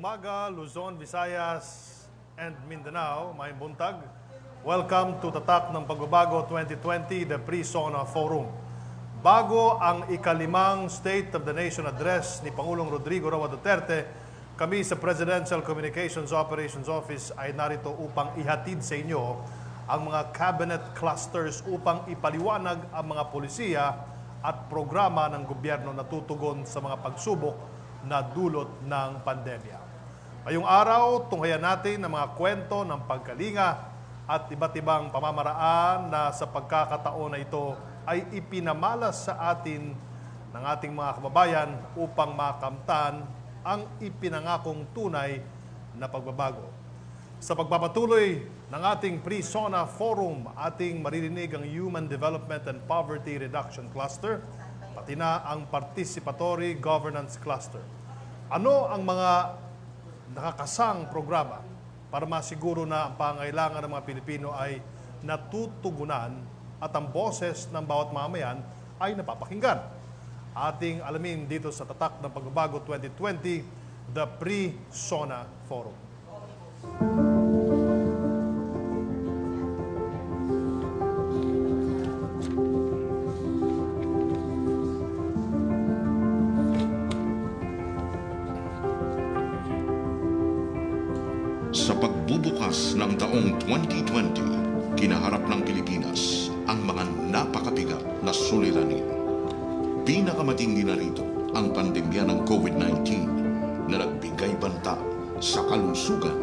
umaga, Luzon, Visayas, and Mindanao. May buntag. Welcome to Tatak ng Pagbabago 2020, the Pre-SONA Forum. Bago ang ikalimang State of the Nation Address ni Pangulong Rodrigo Roa Duterte, kami sa Presidential Communications Operations Office ay narito upang ihatid sa inyo ang mga cabinet clusters upang ipaliwanag ang mga polisiya at programa ng gobyerno na tutugon sa mga pagsubok na dulot ng pandemya. Ngayong araw, tunghayan natin ang mga kwento ng pagkalinga at iba't ibang pamamaraan na sa pagkakataon na ito ay ipinamalas sa atin ng ating mga kababayan upang makamtan ang ipinangakong tunay na pagbabago. Sa pagpapatuloy ng ating Pre-SONA Forum, ating maririnig ang Human Development and Poverty Reduction Cluster, pati na ang Participatory Governance Cluster. Ano ang mga nakakasang programa para masiguro na ang pangailangan ng mga Pilipino ay natutugunan at ang boses ng bawat mamayan ay napapakinggan? Ating alamin dito sa Tatak ng Pagbabago 2020, the Pre-SONA Forum. Sa pagbubukas ng taong 2020, kinaharap ng Pilipinas ang mga napakabigat na suliranin. Pinakamatindi na rito ang pandemya ng COVID-19 na nagbigay banta sa kalusugan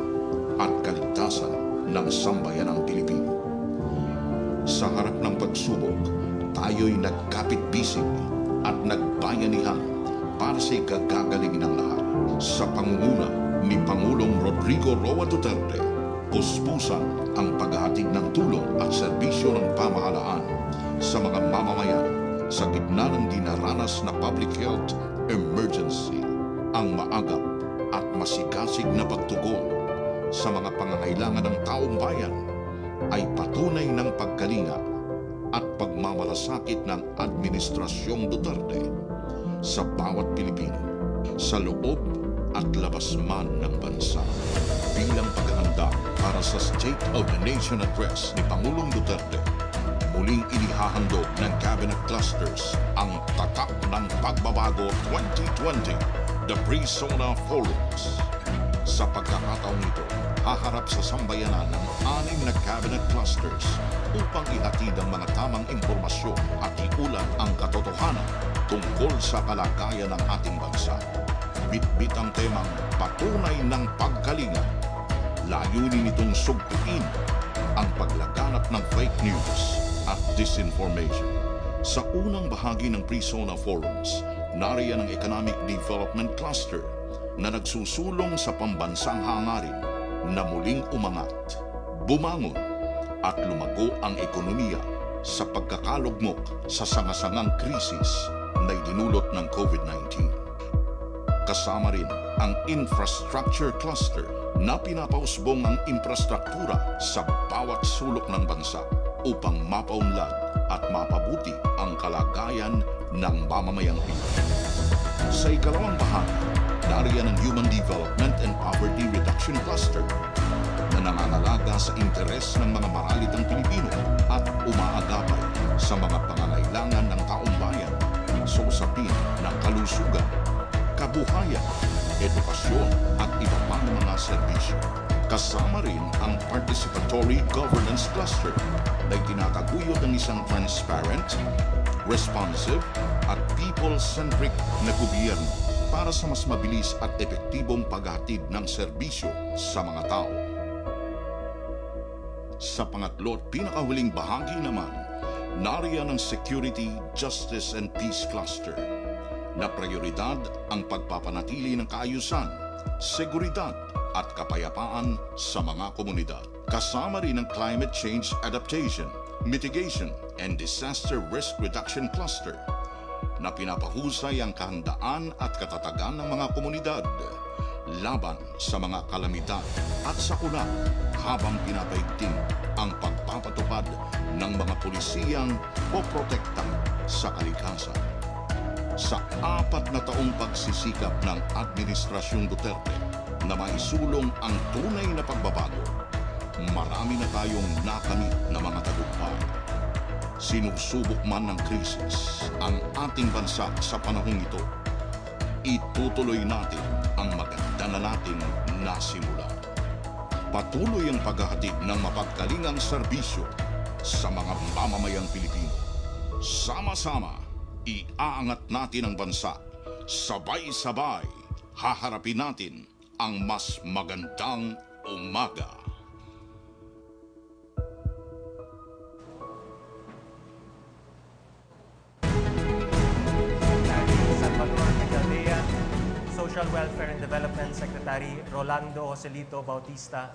at kaligtasan ng sambayanang Pilipino. Sa harap ng pagsubok, tayo'y nagkapit-bisig at nagbayanihan para sa ikagagaling ng lahat. Sa pangunguna ni Pangulong Rodrigo Roa Duterte, puspusan ang paghahatid ng tulong at serbisyo ng pamahalaan sa mga mamamayan sa gitna ng dinaranas na public health emergency. Ang maagap at masigasig na pagtugon sa mga pangangailangan ng taong bayan ay patunay ng pagkalinga at pagmamalasakit ng Administrasyong Duterte sa bawat Pilipino, sa loob at labas man ng bansa. Bilang paghahanda para sa State of the Nation Address ni Pangulong Duterte, muling inihahandog ng Cabinet Clusters ang Tatak ng Pagbabago 2020, the Pre-SONA Forums. Sa pagkakataong ito, haharap sa sambayanan ng 6 na Cabinet Clusters upang ihatid ang mga tamang impormasyon at iulat ang katotohanan tungkol sa kalagayan ng ating bansa. Bitbit ang temang patunay ng pagkalinga. Layunin nitong sugpuin ang paglaganap ng fake news at disinformation. Sa unang bahagi ng Pre-SONA Forums, nariyan ang Economic Development Cluster na nagsusulong sa pambansang hangarin na muling umangat, bumangon at lumago ang ekonomiya sa pagkakalugmok sa sangasangang krisis na idinulot ng COVID-19. Kasama rin ang Infrastructure Cluster na pinapausbong ang infrastruktura sa bawat sulok ng bansa upang mapaunlad at mapabuti ang kalagayan ng mamamayang Pilipino. Sa ikalawang bahagi, nariyan ang Human Development and Poverty Reduction Cluster na nangangalaga sa interes ng mga maralitang Pilipino at umaagapay sa mga pangangailangan ng taong bayan sa usapin ng kalusugan, kabuhayan, edukasyon at iba pang mga serbisyo. Kasama rin ang Participatory Governance Cluster na itinataguyod ng isang transparent, responsive at people-centric na gobyerno para sa mas mabilis at epektibong paghatid ng serbisyo sa mga tao. Sa pangatlo at pinakahuling bahagi naman, nariyan ang Security, Justice and Peace Cluster na prioridad ang pagpapanatili ng kaayusan, seguridad at kapayapaan sa mga komunidad. Kasama rin ang Climate Change Adaptation, Mitigation and Disaster Risk Reduction Cluster na pinapahusay ang kahandaan at katatagan ng mga komunidad laban sa mga kalamidad at sakuna habang pinapaigting ang pagpapatupad ng mga pulisiyang poprotekta sa kalikasan. Sa 4 na taong pagsisikap ng Administrasyong Duterte na maisulong ang tunay na pagbabago, marami na tayong nakamit na mga tagumpay. Sinusubok man ng krisis ang ating bansa sa panahong ito, itutuloy natin ang maganda na nating nasimula. Patuloy ang paghahatid ng mapagkalingang serbisyo sa mga mamamayang Pilipino. Sama-sama, iaangat natin ang bansa. Sabay-sabay, haharapin natin ang mas magandang umaga. Social Welfare and Development Secretary Rolando Joselito Bautista,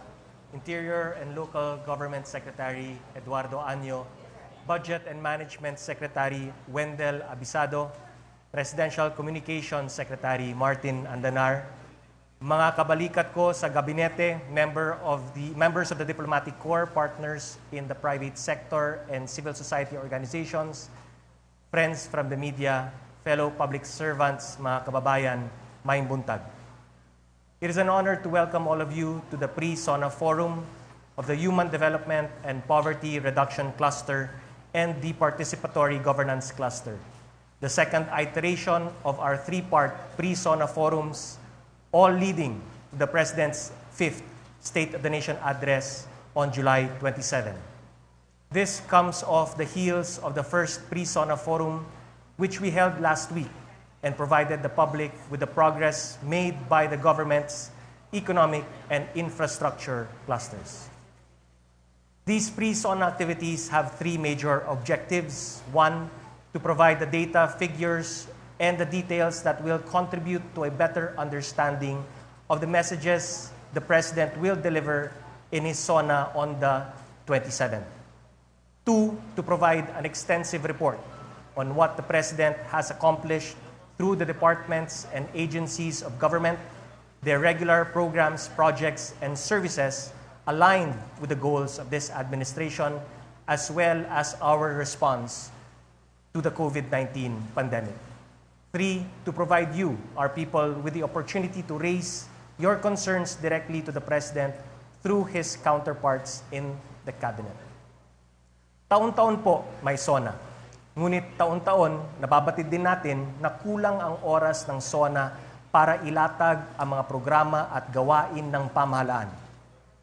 Interior and Local Government Secretary Eduardo Año, Budget and Management Secretary Wendell Abisado, Presidential Communications Secretary Martin Andanar, mga kabalikat ko sa gabinete, members of the Diplomatic Corps, partners in the private sector and civil society organizations, friends from the media, fellow public servants, mga kababayan, maayong buntag. It is an honor to welcome all of you to the Pre-SONA Forum of the Human Development and Poverty Reduction Cluster and the Participatory Governance Cluster, the second iteration of our three-part Pre-SONA Forums, all leading to the President's 5th State of the Nation address on July 27. This comes off the heels of the first Pre-SONA Forum, which we held last week, and provided the public with the progress made by the government's economic and infrastructure clusters. These pre-SONA activities have three major objectives. One, to provide the data, figures, and the details that will contribute to a better understanding of the messages the President will deliver in his SONA on the 27th. Two, to provide an extensive report on what the President has accomplished through the departments and agencies of government, their regular programs, projects, and services aligned with the goals of this administration, as well as our response to the COVID-19 pandemic. Three, to provide you, our people, with the opportunity to raise your concerns directly to the President through his counterparts in the Cabinet. Taon-taon po may SONA. Ngunit taon-taon, nababatid din natin na kulang ang oras ng SONA para ilatag ang mga programa at gawain ng pamahalaan.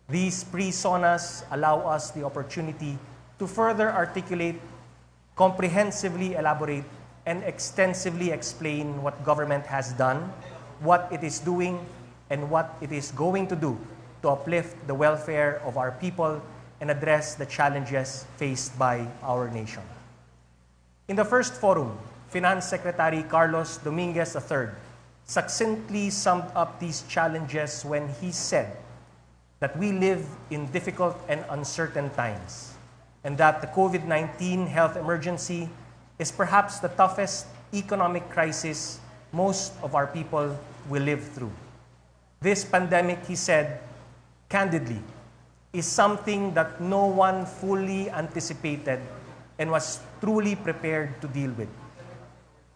These pre-SONAs allow us the opportunity to further articulate, comprehensively elaborate, and extensively explain what government has done, what it is doing, and what it is going to do to uplift the welfare of our people and address the challenges faced by our nation. In the first forum, Finance Secretary Carlos Dominguez III succinctly summed up these challenges when he said that we live in difficult and uncertain times, and that the COVID-19 health emergency is perhaps the toughest economic crisis most of our people will live through. This pandemic, he said, candidly, is something that no one fully anticipated and was truly prepared to deal with.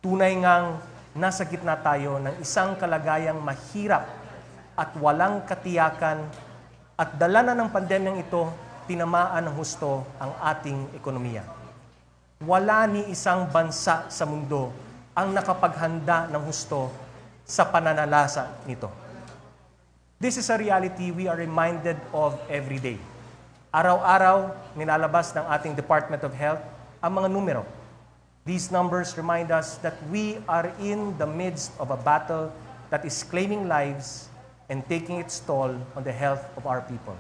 Tunay ngang nasa gitna tayo ng isang kalagayang mahirap at walang katiyakan, at dala na ng pandemyang ito, tinamaan ng husto ang ating ekonomiya. Wala ni isang bansa sa mundo ang nakapaghanda ng husto sa pananalasa nito. This is a reality we are reminded of every day. Araw-araw, nilalabas ng ating Department of Health ang mga numero. These numbers remind us that we are in the midst of a battle that is claiming lives and taking its toll on the health of our people.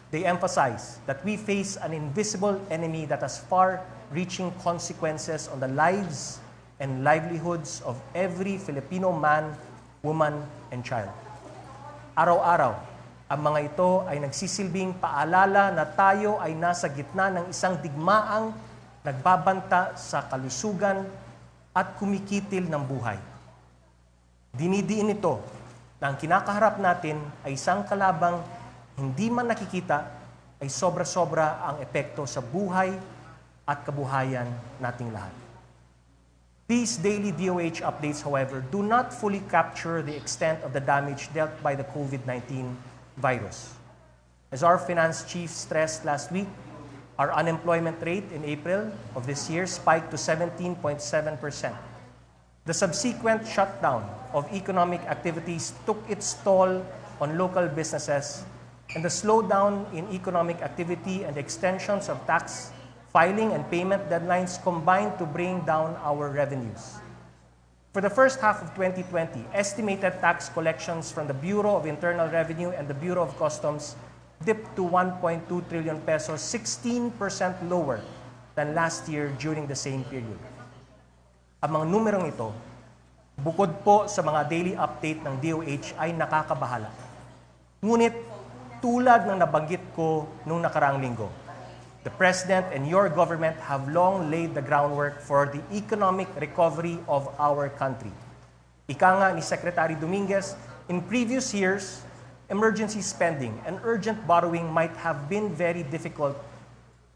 They emphasize that we face an invisible enemy that has far-reaching consequences on the lives and livelihoods of every Filipino man, woman, and child. Araw-araw, ang mga ito ay nagsisilbing paalala na tayo ay nasa gitna ng isang digmaang nagbabanta sa kalusugan at kumikitil ng buhay. Dinidiin ito na ang kinakaharap natin ay isang kalabang hindi man nakikita ay sobra-sobra ang epekto sa buhay at kabuhayan nating lahat. These daily DOH updates, however, do not fully capture the extent of the damage dealt by the COVID-19 virus. As our finance chief stressed last week, our unemployment rate in April of this year spiked to 17.7%. The subsequent shutdown of economic activities took its toll on local businesses, and the slowdown in economic activity and extensions of tax filing and payment deadlines combined to bring down our revenues. For the first half of 2020, estimated tax collections from the Bureau of Internal Revenue and the Bureau of Customs dipped to 1.2 trillion pesos, 16% lower than last year during the same period. Ang mga numerong ito, bukod po sa mga daily update ng DOH ay nakakabahala. Ngunit tulad ng nabanggit ko nung nakaraang linggo, the President and your government have long laid the groundwork for the economic recovery of our country. Ika nga ni Secretary Dominguez, in previous years, emergency spending and urgent borrowing might have been very difficult,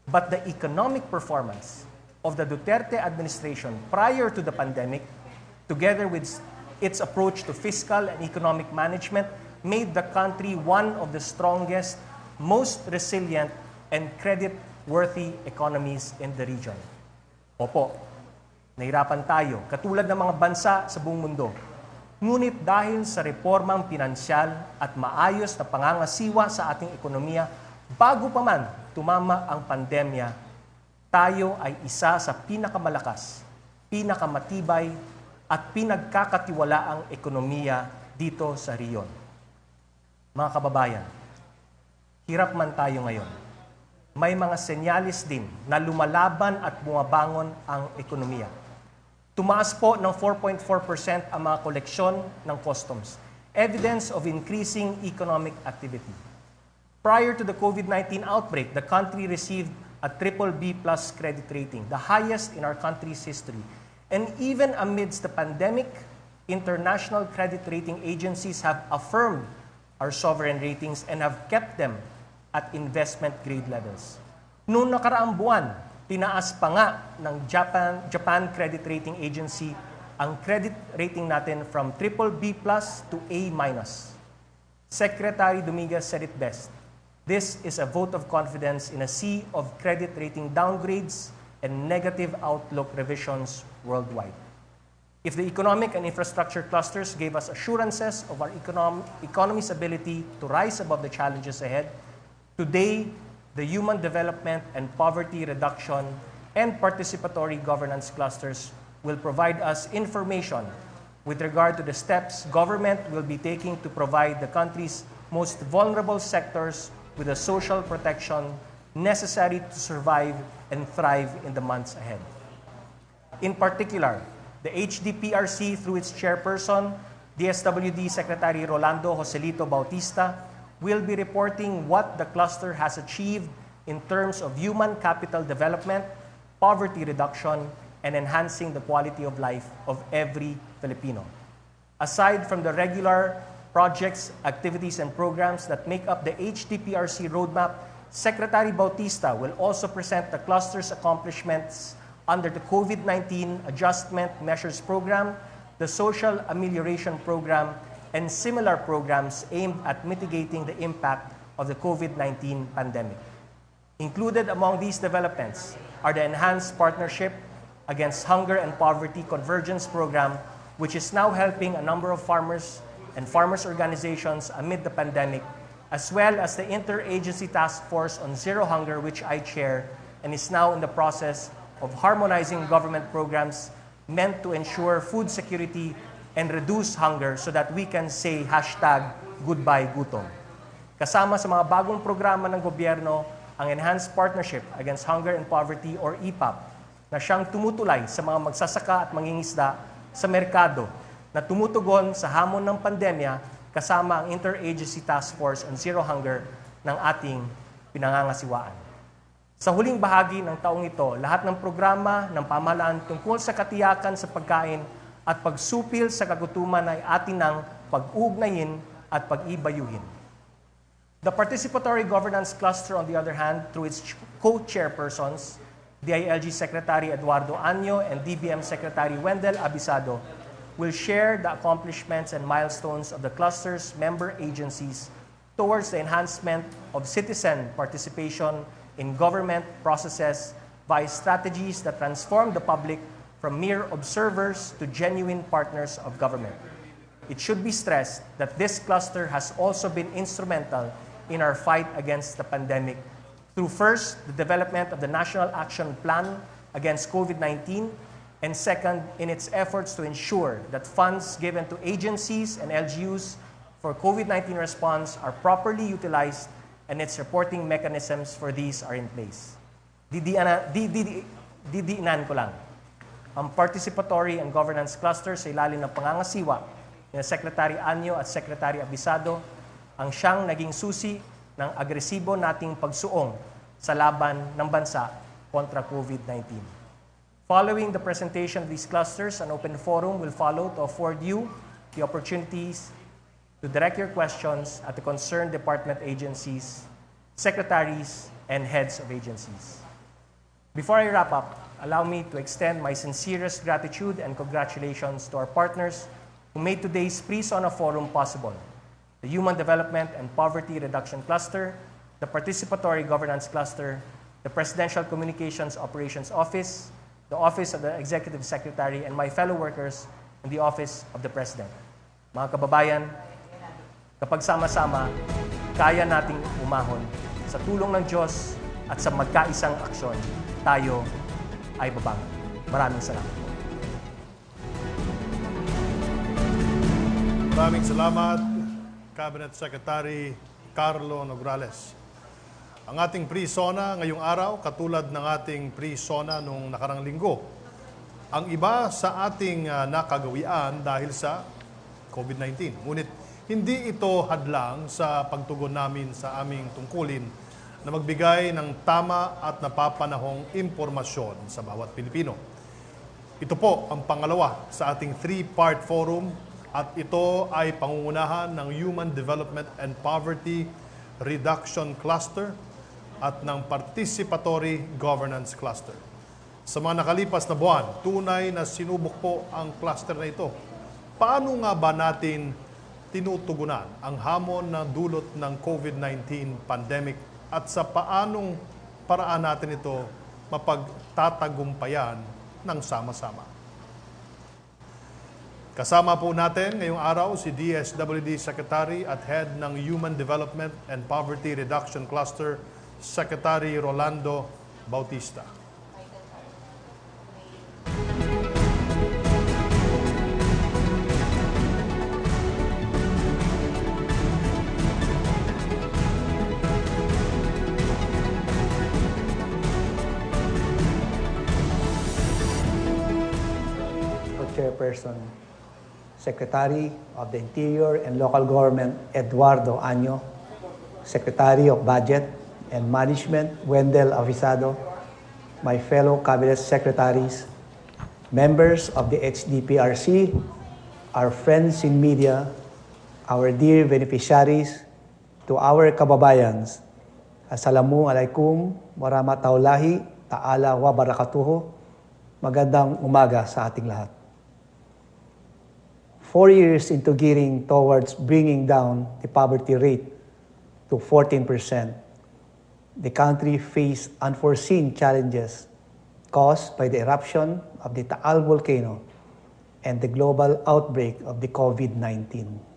but the economic performance of the Duterte administration prior to the pandemic, together with its approach to fiscal and economic management, made the country one of the strongest, most resilient, and credit-worthy economies in the region. Opo, nahirapan tayo, katulad ng mga bansa sa buong mundo. Ngunit dahil sa reformang pinansyal at maayos na pangangasiwa sa ating ekonomiya, bago pa man tumama ang pandemya, tayo ay isa sa pinakamalakas, pinakamatibay, at pinagkakatiwalaang ekonomiya dito sa riyon. Mga kababayan, hirap man tayo ngayon. May mga senyalis din na lumalaban at bumabangon ang ekonomiya. Tumaas po ng 4.4% ang mga koleksyon ng customs, evidence of increasing economic activity. Prior to the COVID-19 outbreak, the country received a BBB+ credit rating, the highest in our country's history. And even amidst the pandemic, international credit rating agencies have affirmed our sovereign ratings and have kept them at investment grade levels. Noong nakaraang buwan, tinaas pa nga ng Japan Credit Rating Agency ang credit rating natin from BBB+ to A-. Secretary Dominguez said it best. This is a vote of confidence in a sea of credit rating downgrades and negative outlook revisions worldwide. If the economic and infrastructure clusters gave us assurances of our economy's ability to rise above the challenges ahead, today, the human development and poverty reduction and participatory governance clusters will provide us information with regard to the steps government will be taking to provide the country's most vulnerable sectors with the social protection necessary to survive and thrive in the months ahead. In particular, the HDPRC, through its chairperson, DSWD Secretary Rolando Joselito Bautista, will be reporting what the cluster has achieved in terms of human capital development, poverty reduction, and enhancing the quality of life of every Filipino. Aside from the regular projects, activities, and programs that make up the HDPRC roadmap, Secretary Bautista will also present the cluster's accomplishments under the COVID-19 Adjustment Measures Program, the Social Amelioration Program, and similar programs aimed at mitigating the impact of the COVID-19 pandemic. Included among these developments are the Enhanced Partnership Against Hunger and Poverty Convergence Program, which is now helping a number of farmers and farmers' organizations amid the pandemic, as well as the Interagency Task Force on Zero Hunger, which I chair, and is now in the process of harmonizing government programs meant to ensure food security and reduce hunger so that we can say #goodbye gutom. Kasama sa mga bagong programa ng gobyerno ang Enhanced Partnership Against Hunger and Poverty or EPAP na siyang tumutulay sa mga magsasaka at mangingisda sa merkado na tumutugon sa hamon ng pandemya kasama ang Interagency Task Force on Zero Hunger ng ating pinangangasiwaan. Sa huling bahagi ng taong ito, lahat ng programa ng pamahalaan tungkol sa katiyakan sa pagkain at pagsupil sa kagutuman ay atin ng pag-ugnayin at pag-ibayuhin. The Participatory Governance Cluster, on the other hand, through its co-chairpersons, DILG Secretary Eduardo Anyo and DBM Secretary Wendell Abisado will share the accomplishments and milestones of the cluster's member agencies towards the enhancement of citizen participation in government processes by strategies that transform the public from mere observers to genuine partners of government. It should be stressed that this cluster has also been instrumental in our fight against the pandemic through first, the development of the National Action Plan against COVID-19, and second, in its efforts to ensure that funds given to agencies and LGUs for COVID-19 response are properly utilized and its reporting mechanisms for these are in place. Didiinan ko lang. Ang participatory and governance cluster sa ilalim ng pangangasiwa ni Secretary Anyo at Secretary Abisado ang siyang naging susi ng agresibo nating pagsuong sa laban ng bansa kontra COVID-19. Following the presentation of these clusters, an open forum will follow to afford you the opportunities to direct your questions at the concerned department agencies, secretaries, and heads of agencies. Before I wrap up, allow me to extend my sincerest gratitude and congratulations to our partners who made today's Pre-SONA Forum possible: the Human Development and Poverty Reduction Cluster, the Participatory Governance Cluster, the Presidential Communications Operations Office, the Office of the Executive Secretary, and my fellow workers in the Office of the President. Mga kababayan, kapag sama-sama, kaya nating umahon. Sa tulong ng Diyos at sa magkaisang aksyon, tayo ay babangon. Maraming salamat po. Maraming salamat, Cabinet Secretary Carlo Nograles. Ang ating Pre-SONA ngayong araw, katulad ng ating Pre-SONA nung nakarang linggo. Ang iba sa ating nakagawian dahil sa COVID-19. Ngunit hindi ito hadlang sa pagtugon namin sa aming tungkulin na magbigay ng tama at napapanahong impormasyon sa bawat Pilipino. Ito po ang pangalawa sa ating three-part forum at ito ay pangungunahan ng Human Development and Poverty Reduction Cluster at ng Participatory Governance Cluster. Sa mga nakalipas na buwan, tunay na sinubok po ang cluster na ito. Paano nga ba natin tinutugunan ang hamon na dulot ng COVID-19 pandemic at sa paanong paraan natin ito mapagtatagumpayan ng sama-sama? Kasama po natin ngayong araw si DSWD Secretary at Head ng Human Development and Poverty Reduction Cluster, Secretary Rolando Bautista. Chairperson, Secretary of the Interior and Local Government Eduardo Anyo, Secretary of Budget and Management Wendell Abisado, my fellow Cabinet Secretaries, members of the HDPRC, our friends in media, our dear beneficiaries, to our kababayans, Assalamualaikum warahmatullahi ta'ala wa barakatuhu. Magandang umaga sa ating lahat. 4 years into gearing towards bringing down the poverty rate to 14%, the country faced unforeseen challenges caused by the eruption of the Taal volcano and the global outbreak of the COVID-19.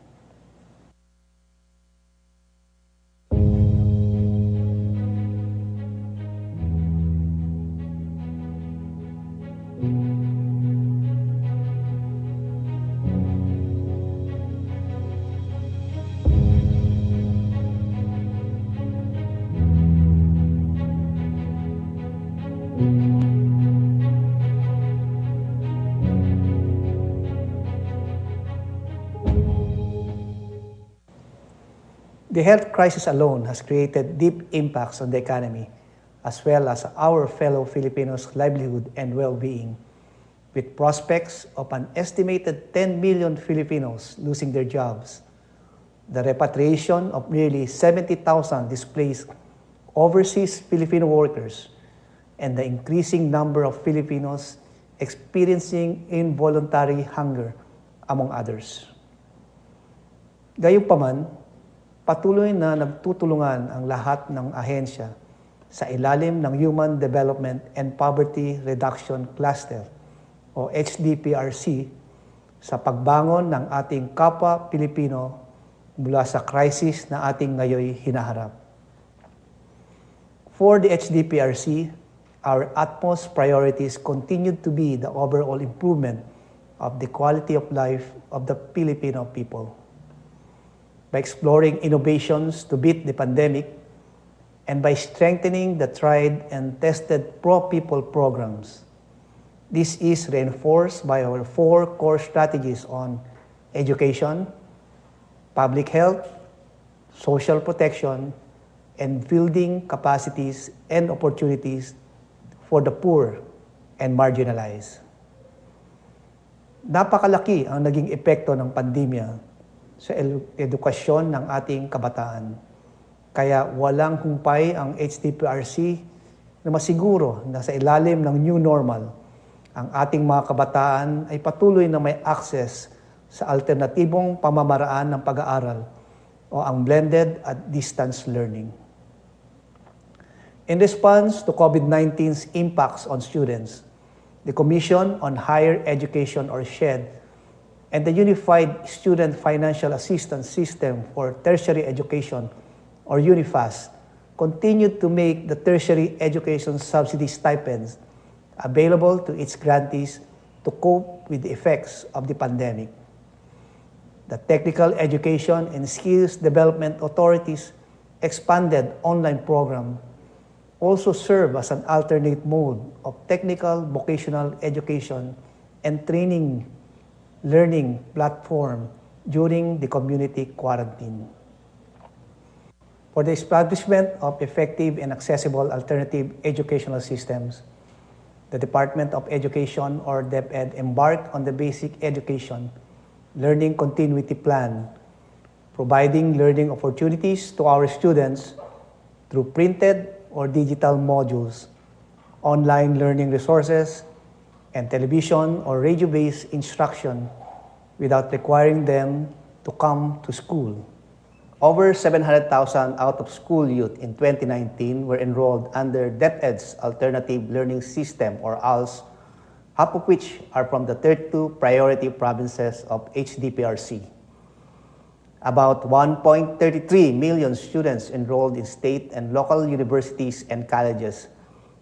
The health crisis alone has created deep impacts on the economy, as well as our fellow Filipinos' livelihood and well-being, with prospects of an estimated 10 million Filipinos losing their jobs, the repatriation of nearly 70,000 displaced overseas Filipino workers, and the increasing number of Filipinos experiencing involuntary hunger, among others. Gayunpaman, patuloy na nagtutulungan ang lahat ng ahensya sa ilalim ng Human Development and Poverty Reduction Cluster o HDPRC sa pagbangon ng ating kapwa Pilipino mula sa crisis na ating ngayoy hinaharap. For the HDPRC, our utmost priorities continue to be the overall improvement of the quality of life of the Filipino people. By exploring innovations to beat the pandemic and by strengthening the tried and tested pro-people programs. This is reinforced by our 4 core strategies on education, public health, social protection, and building capacities and opportunities for the poor and marginalized. Napakalaki ang naging epekto ng pandemya sa edukasyon ng ating kabataan. Kaya walang humpay ang HDPRC na masiguro na sa ilalim ng new normal, ang ating mga kabataan ay patuloy na may access sa alternatibong pamamaraan ng pag-aaral o ang blended at distance learning. In response to COVID-19's impacts on students, the Commission on Higher Education or SHED and the Unified Student Financial Assistance System for Tertiary Education or UNIFAS continued to make the tertiary education subsidy stipends available to its grantees to cope with the effects of the pandemic. The Technical Education and Skills Development Authority's expanded online program also serve as an alternate mode of technical vocational education and training learning platform during the community quarantine. For the establishment of effective and accessible alternative educational systems, the Department of Education or DepEd embarked on the Basic Education Learning Continuity Plan, providing learning opportunities to our students through printed or digital modules, online learning resources, and television or radio-based instruction without requiring them to come to school. Over 700,000 out-of-school youth in 2019 were enrolled under DepEd's Alternative Learning System or ALS, half of which are from the 32 priority provinces of HDPRC. About 1.33 million students enrolled in state and local universities and colleges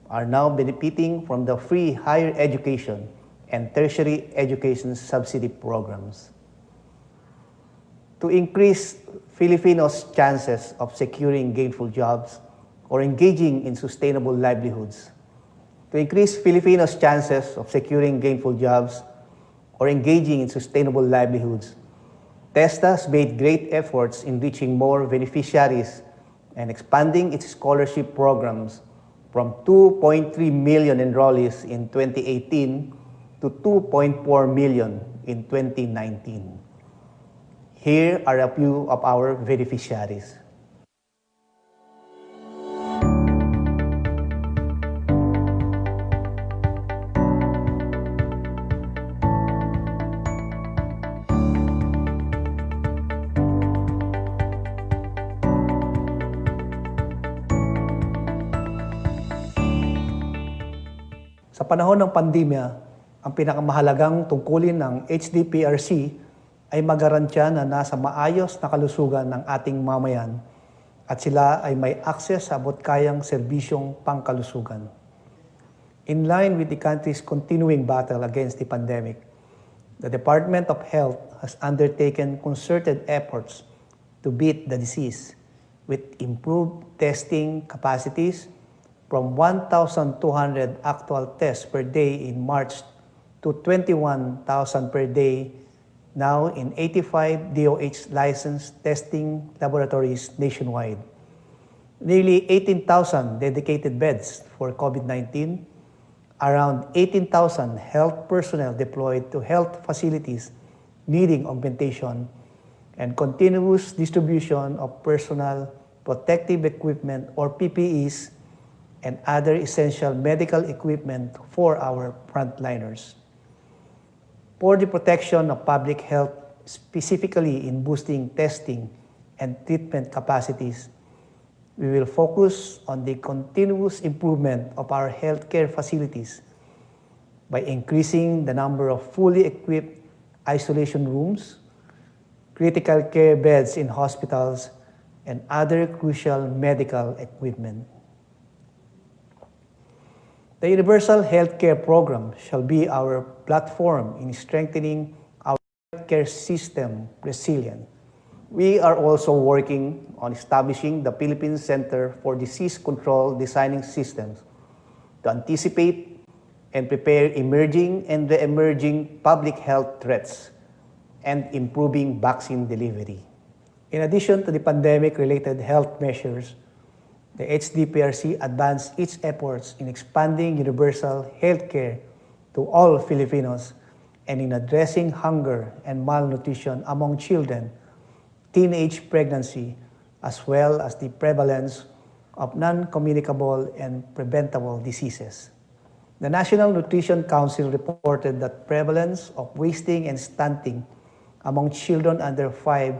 are now benefiting from the free higher education and tertiary education subsidy programs. To increase Filipinos' chances of securing gainful jobs or engaging in sustainable livelihoods, to increase Filipinos' chances of securing gainful jobs or engaging in sustainable livelihoods, TESDA made great efforts in reaching more beneficiaries and expanding its scholarship programs from 2.3 million enrollees in 2018 to 2.4 million in 2019. Here are a few of our beneficiaries. Sa panahon ng pandemya, ang pinakamahalagang tungkulin ng HDPRC ay magarantya na nasa maayos na kalusugan ng ating mamayan at sila ay may akses sa abot-kayang serbisyong pangkalusugan. In line with the country's continuing battle against the pandemic, the Department of Health has undertaken concerted efforts to beat the disease with improved testing capacities from 1,200 actual tests per day in March to 21,000 per day now in 85 DOH licensed testing laboratories nationwide. Nearly 18,000 dedicated beds for COVID-19, around 18,000 health personnel deployed to health facilities needing augmentation, and continuous distribution of personal protective equipment or PPEs and other essential medical equipment for our frontliners. For the protection of public health, specifically in boosting testing and treatment capacities, we will focus on the continuous improvement of our healthcare facilities by increasing the number of fully equipped isolation rooms, critical care beds in hospitals, and other crucial medical equipment. The Universal Healthcare Program shall be our platform in strengthening our healthcare system resilience. We are also working on establishing the Philippine Center for Disease Control Designing Systems to anticipate and prepare emerging and re-emerging public health threats and improving vaccine delivery. In addition to the pandemic-related health measures, the HDPRC advanced its efforts in expanding universal healthcare to all Filipinos and in addressing hunger and malnutrition among children, teenage pregnancy, as well as the prevalence of non-communicable and preventable diseases. The National Nutrition Council reported that prevalence of wasting and stunting among children under 5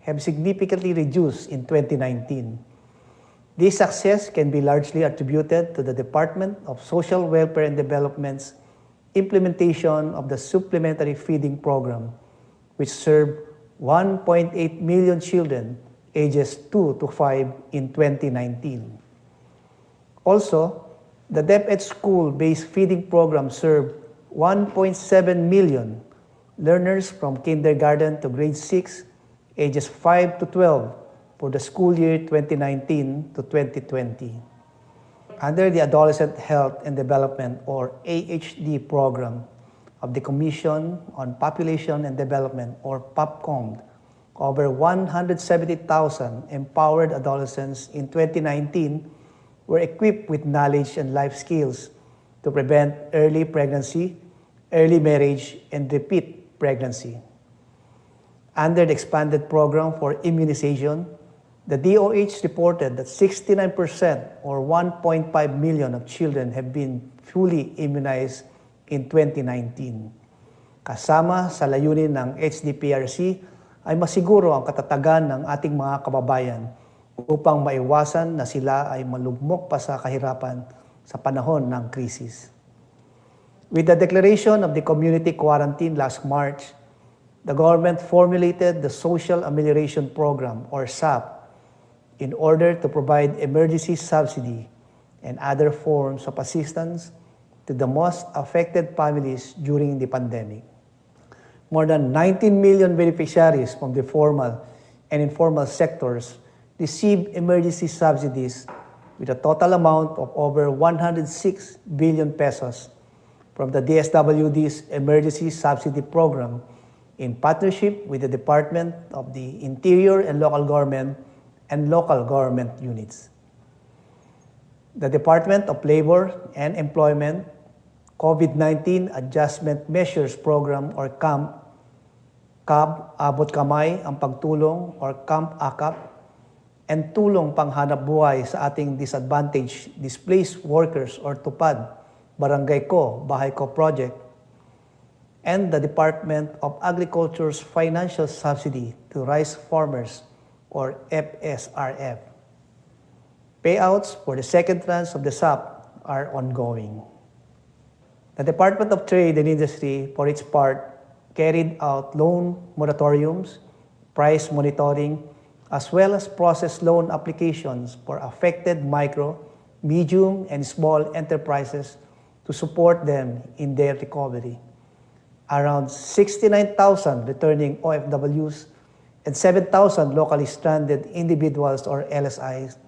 have significantly reduced in 2019. This success can be largely attributed to the Department of Social Welfare and Development's implementation of the Supplementary Feeding Program, which served 1.8 million children ages 2 to 5 in 2019. Also, the DepEd school-based feeding program served 1.7 million learners from kindergarten to grade 6, ages 5 to 12, for the school year 2019 to 2020. Under the Adolescent Health and Development, or AHD program of the Commission on Population and Development, or POPCOM, over 170,000 empowered adolescents in 2019 were equipped with knowledge and life skills to prevent early pregnancy, early marriage, and repeat pregnancy. Under the expanded program for immunization, the DOH reported that 69% or 1.5 million of children have been fully immunized in 2019. Kasama sa layunin ng HDPRC ay masiguro ang katatagan ng ating mga kababayan upang maiwasan na sila ay malugmok pa sa kahirapan sa panahon ng krisis. With the declaration of the community quarantine last March, the government formulated the Social Amelioration Program, or SAP, in order to provide emergency subsidy and other forms of assistance to the most affected families during the pandemic. More than 19 million beneficiaries from the formal and informal sectors received emergency subsidies with a total amount of over 106 billion pesos from the DSWD's Emergency Subsidy Program in partnership with the Department of the Interior and Local Government and local government units. The Department of Labor and Employment COVID-19 Adjustment Measures Program, or CAMP, Abot Kamay ang Pagtulong, or CAMP AKAP, and Tulong Panghanap Buhay sa ating disadvantaged displaced workers, or TUPAD, Barangay Ko, Bahay Ko Project, and the Department of Agriculture's Financial Subsidy to Rice Farmers, or FSRF. Payouts for the second tranche of the SAP are ongoing. The Department of Trade and Industry, for its part, carried out loan moratoriums, price monitoring, as well as processed loan applications for affected micro, medium, and small enterprises to support them in their recovery. Around 69,000 returning OFWs and 7,000 locally stranded individuals, or LSIs,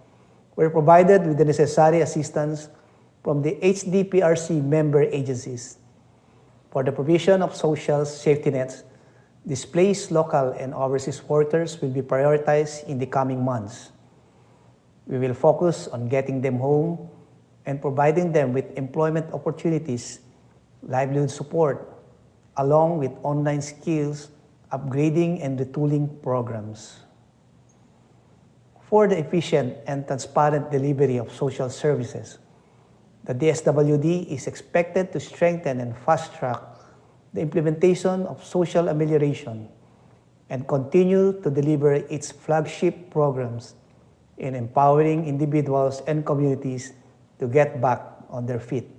were provided with the necessary assistance from the HDPRC member agencies. For the provision of social safety nets, displaced local and overseas workers will be prioritized in the coming months. We will focus on getting them home and providing them with employment opportunities, livelihood support, along with online skills, upgrading and retooling programs. for the efficient and transparent delivery of social services. The DSWD is expected to strengthen and fast-track the implementation of social amelioration and continue to deliver its flagship programs in empowering individuals and communities to get back on their feet.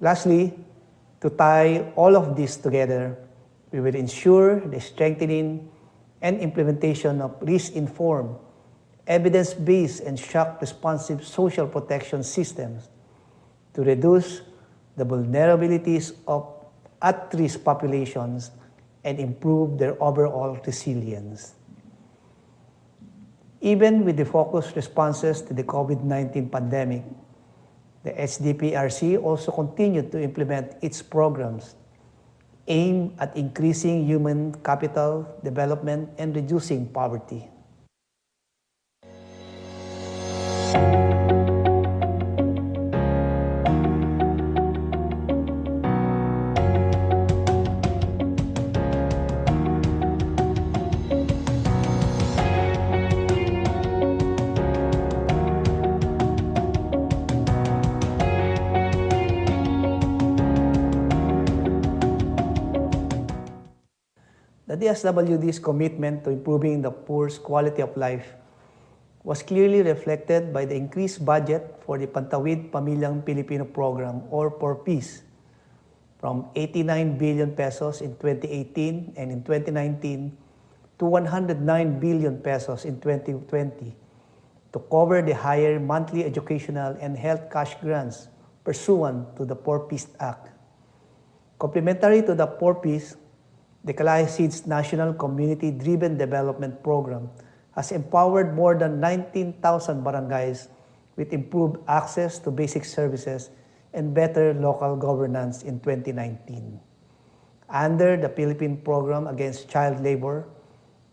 Lastly, to tie all of this together, we will ensure the strengthening and implementation of risk-informed, evidence-based, and shock-responsive social protection systems to reduce the vulnerabilities of at-risk populations and improve their overall resilience. Even with the focused responses to the COVID-19 pandemic, the HDPRC also continued to implement its programs aimed at increasing human capital development and reducing poverty. The DSWD's commitment to improving the poor's quality of life was clearly reflected by the increased budget for the Pantawid Pamilyang Pilipino Program or PORPIS from 89 billion pesos in 2018 and in 2019 to 109 billion pesos in 2020 to cover the higher monthly educational and health cash grants pursuant to the PORPIS Act. Complementary to the PORPIS, the Calahisid's National Community-Driven Development Program has empowered more than 19,000 barangays with improved access to basic services and better local governance in 2019. Under the Philippine Program Against Child Labor,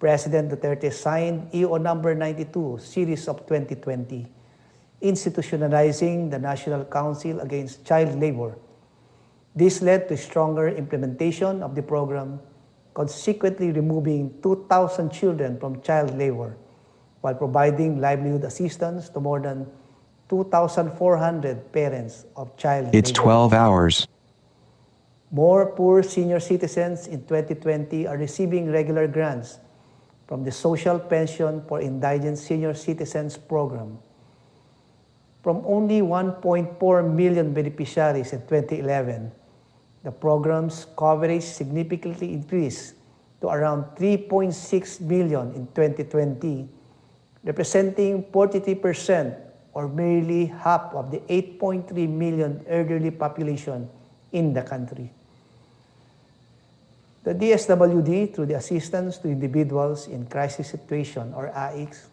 President Duterte signed EO number 92, series of 2020, institutionalizing the National Council Against Child Labor. This led to stronger implementation of the program, consequently removing 2,000 children from child labor, while providing livelihood assistance to more than 2,400 parents of child labor. It's 12 hours. More poor senior citizens in 2020 are receiving regular grants from the Social Pension for Indigent Senior Citizens Program. From only 1.4 million beneficiaries in 2011, the program's coverage significantly increased to around 3.6 million in 2020, representing 43% or merely half of the 8.3 million elderly population in the country. The DSWD, through the Assistance to Individuals in Crisis Situation or AICS,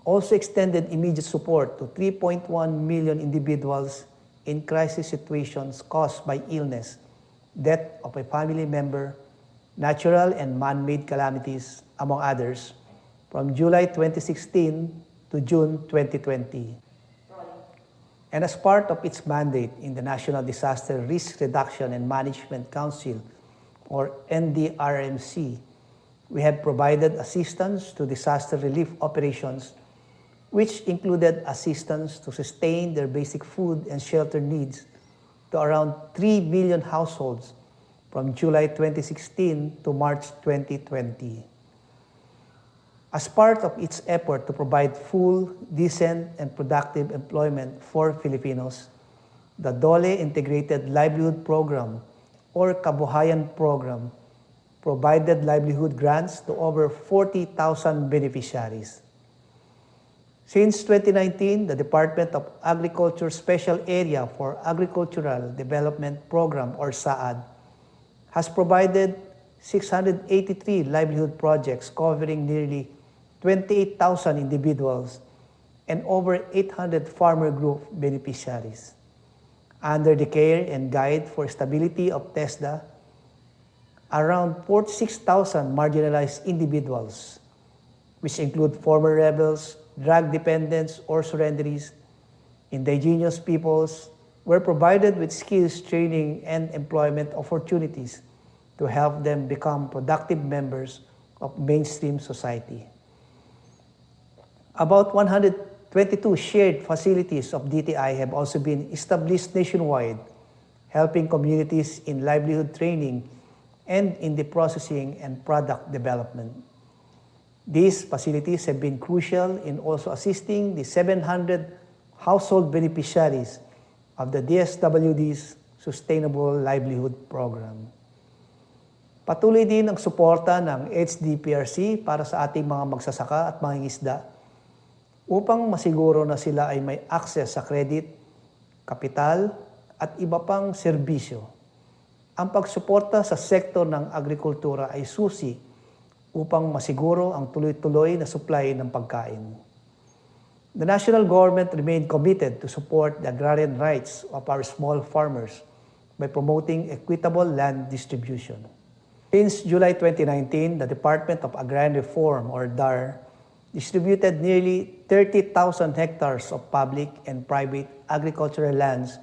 also extended immediate support to 3.1 million individuals in crisis situations caused by illness, death of a family member, natural and man-made calamities, among others, from July 2016 to June 2020. And as part of its mandate in the National Disaster Risk Reduction and Management Council, or NDRMC, we have provided assistance to disaster relief operations, which included assistance to sustain their basic food and shelter needs to around 3 million households from July 2016 to March 2020. As part of its effort to provide full, decent, and productive employment for Filipinos, the DOLE Integrated Livelihood Program, or Kabuhayan Program, provided livelihood grants to over 40,000 beneficiaries. Since 2019, the Department of Agriculture Special Area for Agricultural Development Program, or SAAD, has provided 683 livelihood projects covering nearly 28,000 individuals and over 800 farmer group beneficiaries. Under the care and guide for stability of TESDA, around 46,000 marginalized individuals, which include former rebels, drug dependents or surrenderies, indigenous peoples, were provided with skills training and employment opportunities to help them become productive members of mainstream society. About 122 shared facilities of DTI have also been established nationwide, helping communities in livelihood training and in the processing and product development. These facilities have been crucial in also assisting the 700 household beneficiaries of the DSWD's Sustainable Livelihood Program. Patuloy din ang suporta ng HDPRC para sa ating mga magsasaka at mangingisda upang masiguro na sila ay may access sa credit, kapital, at iba pang serbisyo. Ang pagsuporta sa sektor ng agrikultura ay susi upang masiguro ang tuloy-tuloy na supply ng pagkain. The national government remained committed to support the agrarian rights of our small farmers by promoting equitable land distribution. Since July 2019, the Department of Agrarian Reform, or DAR, distributed nearly 30,000 hectares of public and private agricultural lands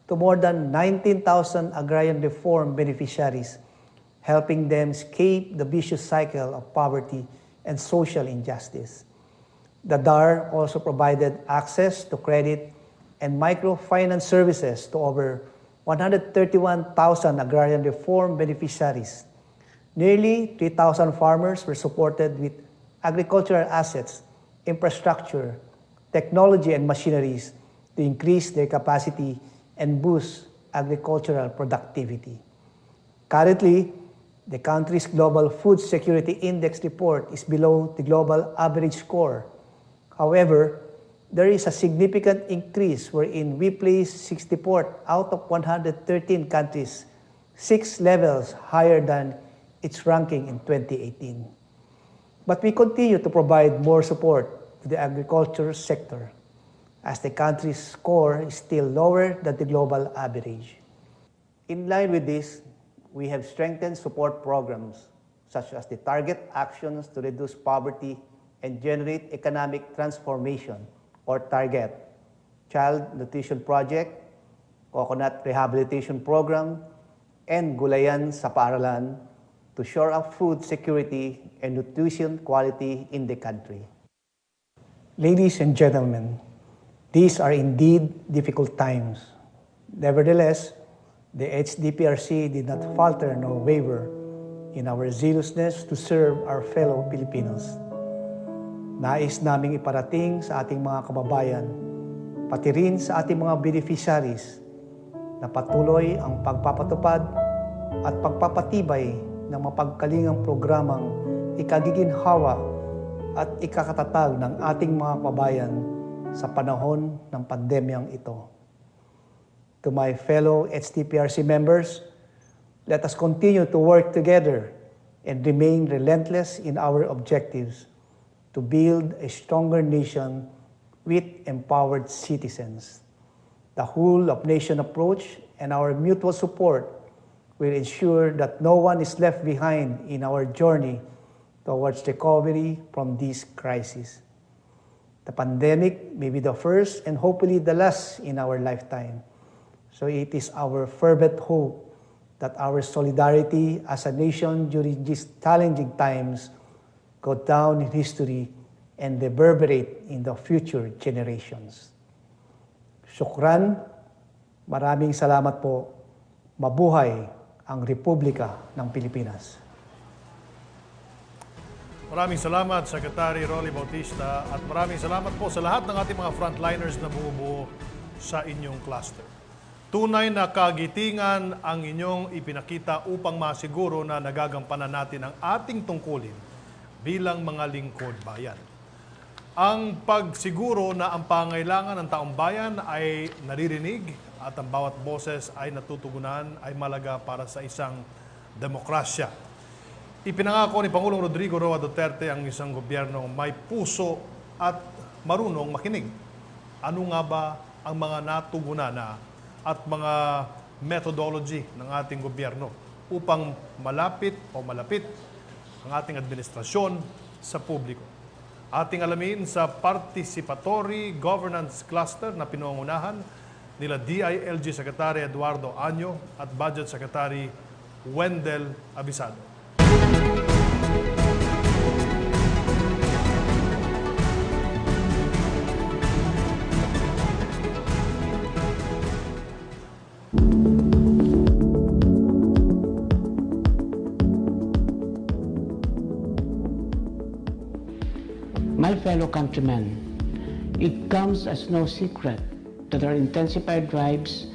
to more than 19,000 agrarian reform beneficiaries, helping them escape the vicious cycle of poverty and social injustice. The DAR also provided access to credit and microfinance services to over 131,000 agrarian reform beneficiaries. Nearly 3,000 farmers were supported with agricultural assets, infrastructure, technology, and machineries to increase their capacity and boost agricultural productivity. Currently, the country's Global Food Security Index report is below the global average score. However, there is a significant increase wherein we place 64th out of 113 countries, 6 levels higher than its ranking in 2018. But we continue to provide more support to the agriculture sector, as the country's score is still lower than the global average. In line with this, we have strengthened support programs such as the Target Actions to Reduce Poverty and Generate Economic Transformation, or TARGET, Child Nutrition Project, Coconut Rehabilitation Program, and Gulayan sa Paaralan to shore up food security and nutrition quality in the country. Ladies and gentlemen, these are indeed difficult times. Nevertheless, the HDPRC did not falter nor waver in our zealousness to serve our fellow Filipinos. Nais naming iparating sa ating mga kababayan, pati rin sa ating mga beneficiaries, na patuloy ang pagpapatupad at pagpapatibay ng mapagkalingang programang ikagiginhawa at ikakatatag ng ating mga kababayan sa panahon ng pandemyang ito. To my fellow HDPRC members, let us continue to work together and remain relentless in our objectives to build a stronger nation with empowered citizens. The whole-of-nation approach and our mutual support will ensure that no one is left behind in our journey towards recovery from this crisis. The pandemic may be the first and hopefully the last in our lifetime. So it is our fervent hope that our solidarity as a nation during these challenging times go down in history and reverberate in the future generations. Shukran, maraming salamat po. Mabuhay ang Republika ng Pilipinas. Maraming salamat, Secretary Rolly Bautista, at maraming salamat po sa lahat ng ating mga frontliners na bumubuo sa inyong cluster. Tunay na kagitingan ang inyong ipinakita upang masiguro na nagagampanan natin ang ating tungkulin bilang mga lingkod bayan. Ang pagsiguro na ang pangailangan ng taong bayan ay naririnig at ang bawat boses ay natutugunan ay malaga para sa isang demokrasya. Ipinangako ni Pangulong Rodrigo Roa Duterte ang isang gobyernong may puso at marunong makinig. Ano nga ba ang mga natugunan na at mga methodology ng ating gobyerno upang malapit ang ating administrasyon sa publiko? Ating alamin sa Participatory Governance Cluster na pinangungunahan nila DILG Secretary Eduardo Anyo at Budget Secretary Wendell Abisado. fellow countrymen, it comes as no secret that our intensified drives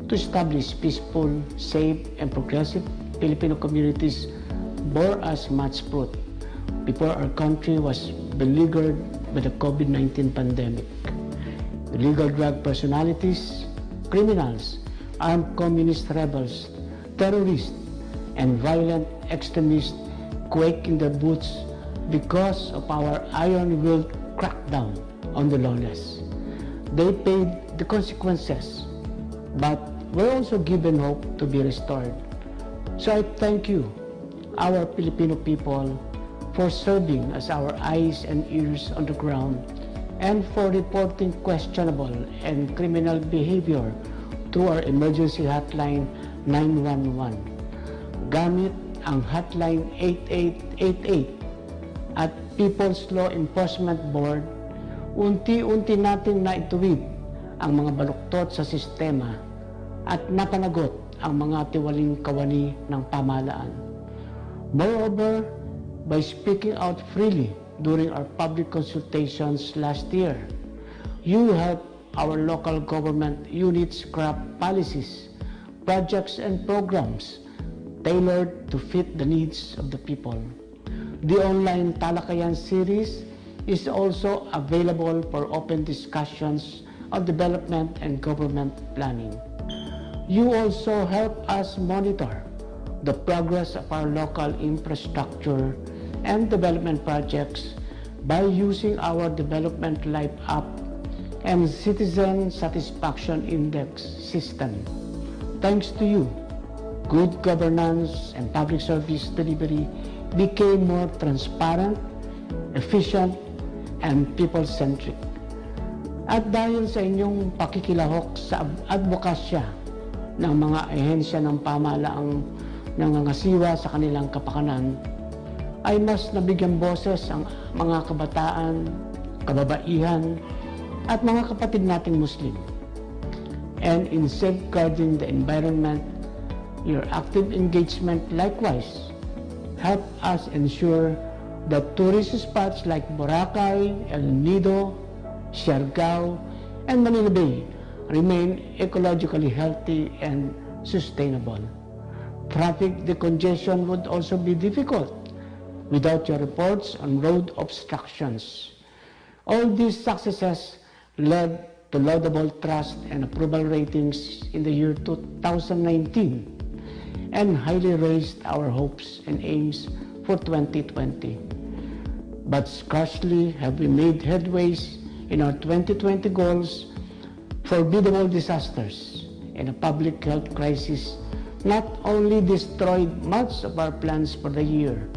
to establish peaceful, safe, and progressive Filipino communities bore us much fruit before our country was beleaguered by the COVID-19 pandemic. Illegal drug personalities, criminals, armed communist rebels, terrorists, and violent extremists quake in their boots because of our iron-willed crackdown on the lawless. They paid the consequences, but were also given hope to be restored. So I thank you, our Filipino people, for serving as our eyes and ears on the ground and for reporting questionable and criminal behavior through our emergency hotline 911. Gamit ang hotline 8888 at People's Law Enforcement Board, unti-unti nating naituwid ang mga baluktot sa sistema at napanagot ang mga tiwaling kawani ng pamahalaan. Moreover, by speaking out freely during our public consultations last year, you helped our local government units craft policies, projects, and programs tailored to fit the needs of the people. The online Talakayan series is also available for open discussions on development and government planning. You also help us monitor the progress of our local infrastructure and development projects by using our Development Life app and Citizen Satisfaction Index system. Thanks to you, good governance and public service delivery became more transparent, efficient, and people-centric. At dahil sa inyong pakikilahok sa advokasya ng mga ehensya ng pamahalaang nangangasiwa sa kanilang kapakanan, ay mas nabigyan boses ang mga kabataan, kababaihan, at mga kapatid nating Muslim. And in safeguarding the environment, your active engagement likewise help us ensure that tourist spots like Boracay, El Nido, Siargao, and Manila Bay remain ecologically healthy and sustainable. Traffic decongestion would also be difficult without your reports on road obstructions. All these successes led to laudable trust and approval ratings in the year 2019 and highly raised our hopes and aims for 2020. But scarcely have we made headways in our 2020 goals. Formidable disasters and a public health crisis not only destroyed much of our plans for the year,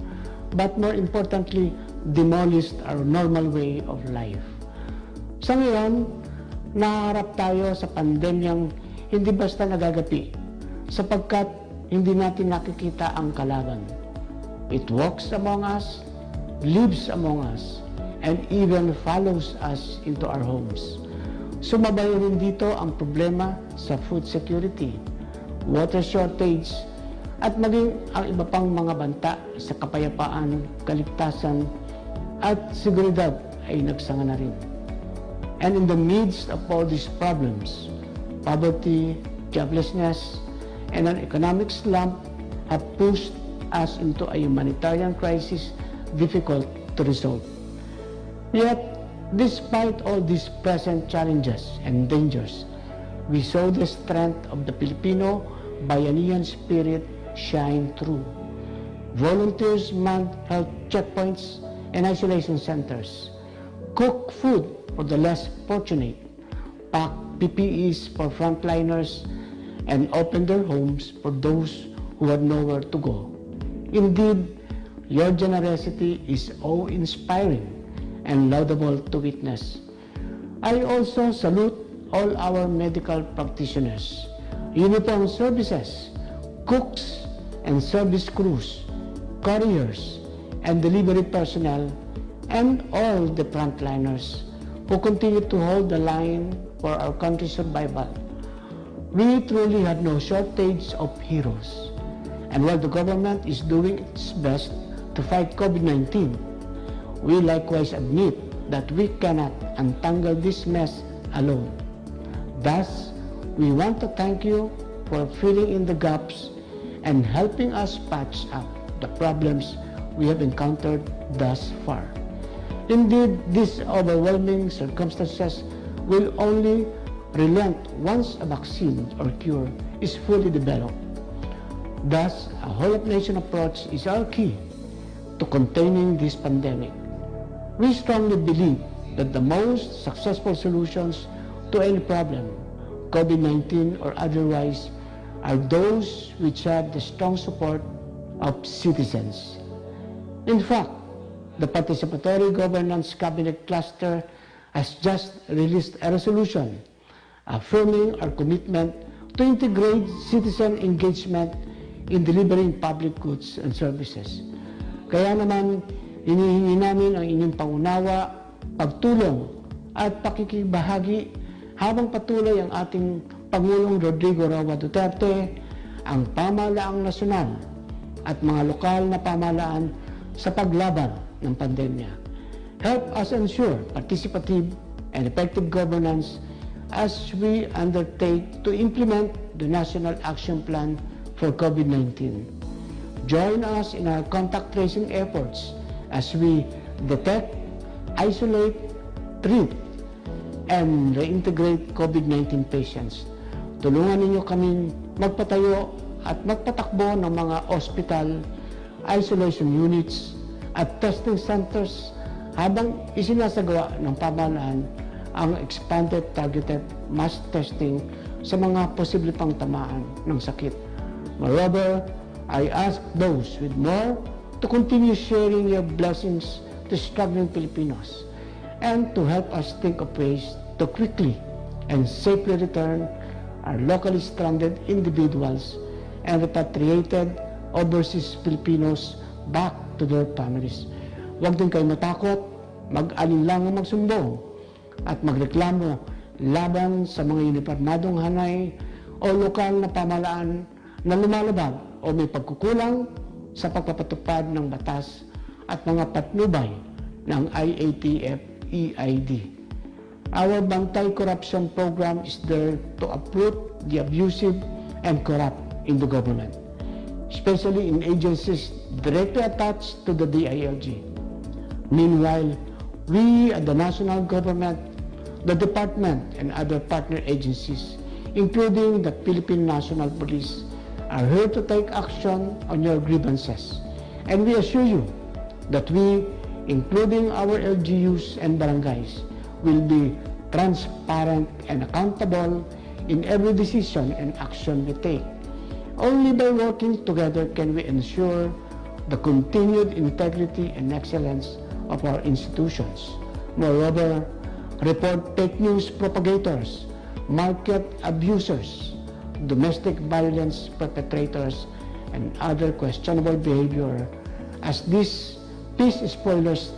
but more importantly, demolished our normal way of life. Sa ngayon, naharap tayo sa pandemyang hindi basta nagagapi, sapagkat hindi natin nakikita ang kalaban. It walks among us, lives among us, and even follows us into our homes. Sumabay rin dito ang problema sa food security, water shortage, at maging ang iba pang mga banta sa kapayapaan, kaligtasan, at seguridad ay nagsanga na rin. And in the midst of all these problems, poverty, joblessness, and an economic slump have pushed us into a humanitarian crisis difficult to resolve. Yet, despite all these present challenges and dangers, we saw the strength of the Filipino Bayanihan spirit shine through. Volunteers manned health checkpoints and isolation centers, cook food for the less fortunate, pack PPEs for frontliners, and open their homes for those who had nowhere to go. Indeed, your generosity is awe-inspiring and laudable to witness. I also salute all our medical practitioners, uniformed services, cooks and service crews, couriers and delivery personnel, and all the frontliners who continue to hold the line for our country's survival. We truly have no shortage of heroes. And while the government is doing its best to fight COVID-19, we likewise admit that we cannot untangle this mess alone. Thus, we want to thank you for filling in the gaps and helping us patch up the problems we have encountered thus far. Indeed, these overwhelming circumstances will only relent once a vaccine or cure is fully developed. Thus, a whole-of-nation approach is our key to containing this pandemic. We strongly believe that the most successful solutions to any problem, COVID-19 or otherwise, are those which have the strong support of citizens. In fact, the Participatory Governance Cabinet Cluster has just released a resolution affirming our commitment to integrate citizen engagement in delivering public goods and services. Kaya naman, hinihingi namin ang inyong pangunawa, pagtulong at pakikibahagi habang patuloy ang ating Pangulong Rodrigo Roa Duterte, ang pamahalaang nasyonal at mga lokal na pamahalaan sa paglaban ng pandemya. Help us ensure participative and effective governance as we undertake to implement the National Action Plan for COVID-19. Join us in our contact tracing efforts as we detect, isolate, treat, and reintegrate COVID-19 patients. Tulungan ninyo kaming magpatayo at magpatakbo ng mga hospital, isolation units, at testing centers habang isinasagawa ng pamahalaan ang expanded targeted mass testing sa mga posible pang tamaan ng sakit. Moreover, I ask those with more to continue sharing your blessings to struggling Filipinos and to help us think of ways to quickly and safely return our locally stranded individuals and repatriated overseas Filipinos back to their families. Huwag din kayo matakot, mag-alinlangang magsumbong at magreklamo laban sa mga uniformadong hanay o lokal na pamahalaan na lumalabag o may pagkukulang sa pagpapatupad ng batas at mga patnubay ng IATF-EID. Our Bantay Corruption Program is there to uproot the abusive and corrupt in the government, especially in agencies directly attached to the DILG. Meanwhile, we at the national government, the department, and other partner agencies, including the Philippine National Police, are here to take action on your grievances. And we assure you that we, including our LGUs and barangays, will be transparent and accountable in every decision and action we take. Only by working together can we ensure the continued integrity and excellence of our institutions. Moreover, report fake news propagators, market abusers, domestic violence perpetrators, and other questionable behavior as these peace spoilers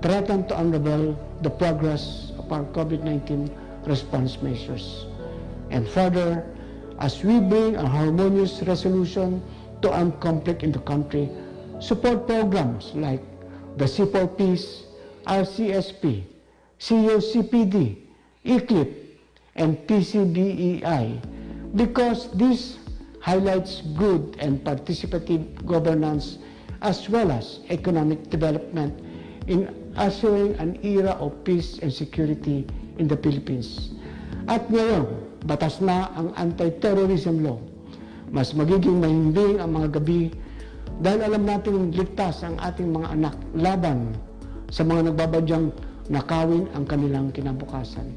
threaten to unravel the progress of our COVID-19 response measures. And further, as we bring a harmonious resolution to armed conflict in the country, support programs like the C4 Peace, RCSP, COCPD, ECLIP, and PCBEI, because this highlights good and participative governance as well as economic development in ushering an era of peace and security in the Philippines. At ngayon, batas na ang anti-terrorism law. Mas magiging mahimbing ang mga gabi dahil alam natin ligtas ang ating mga anak laban sa mga nagbabadyang nakawin ang kanilang kinabukasan.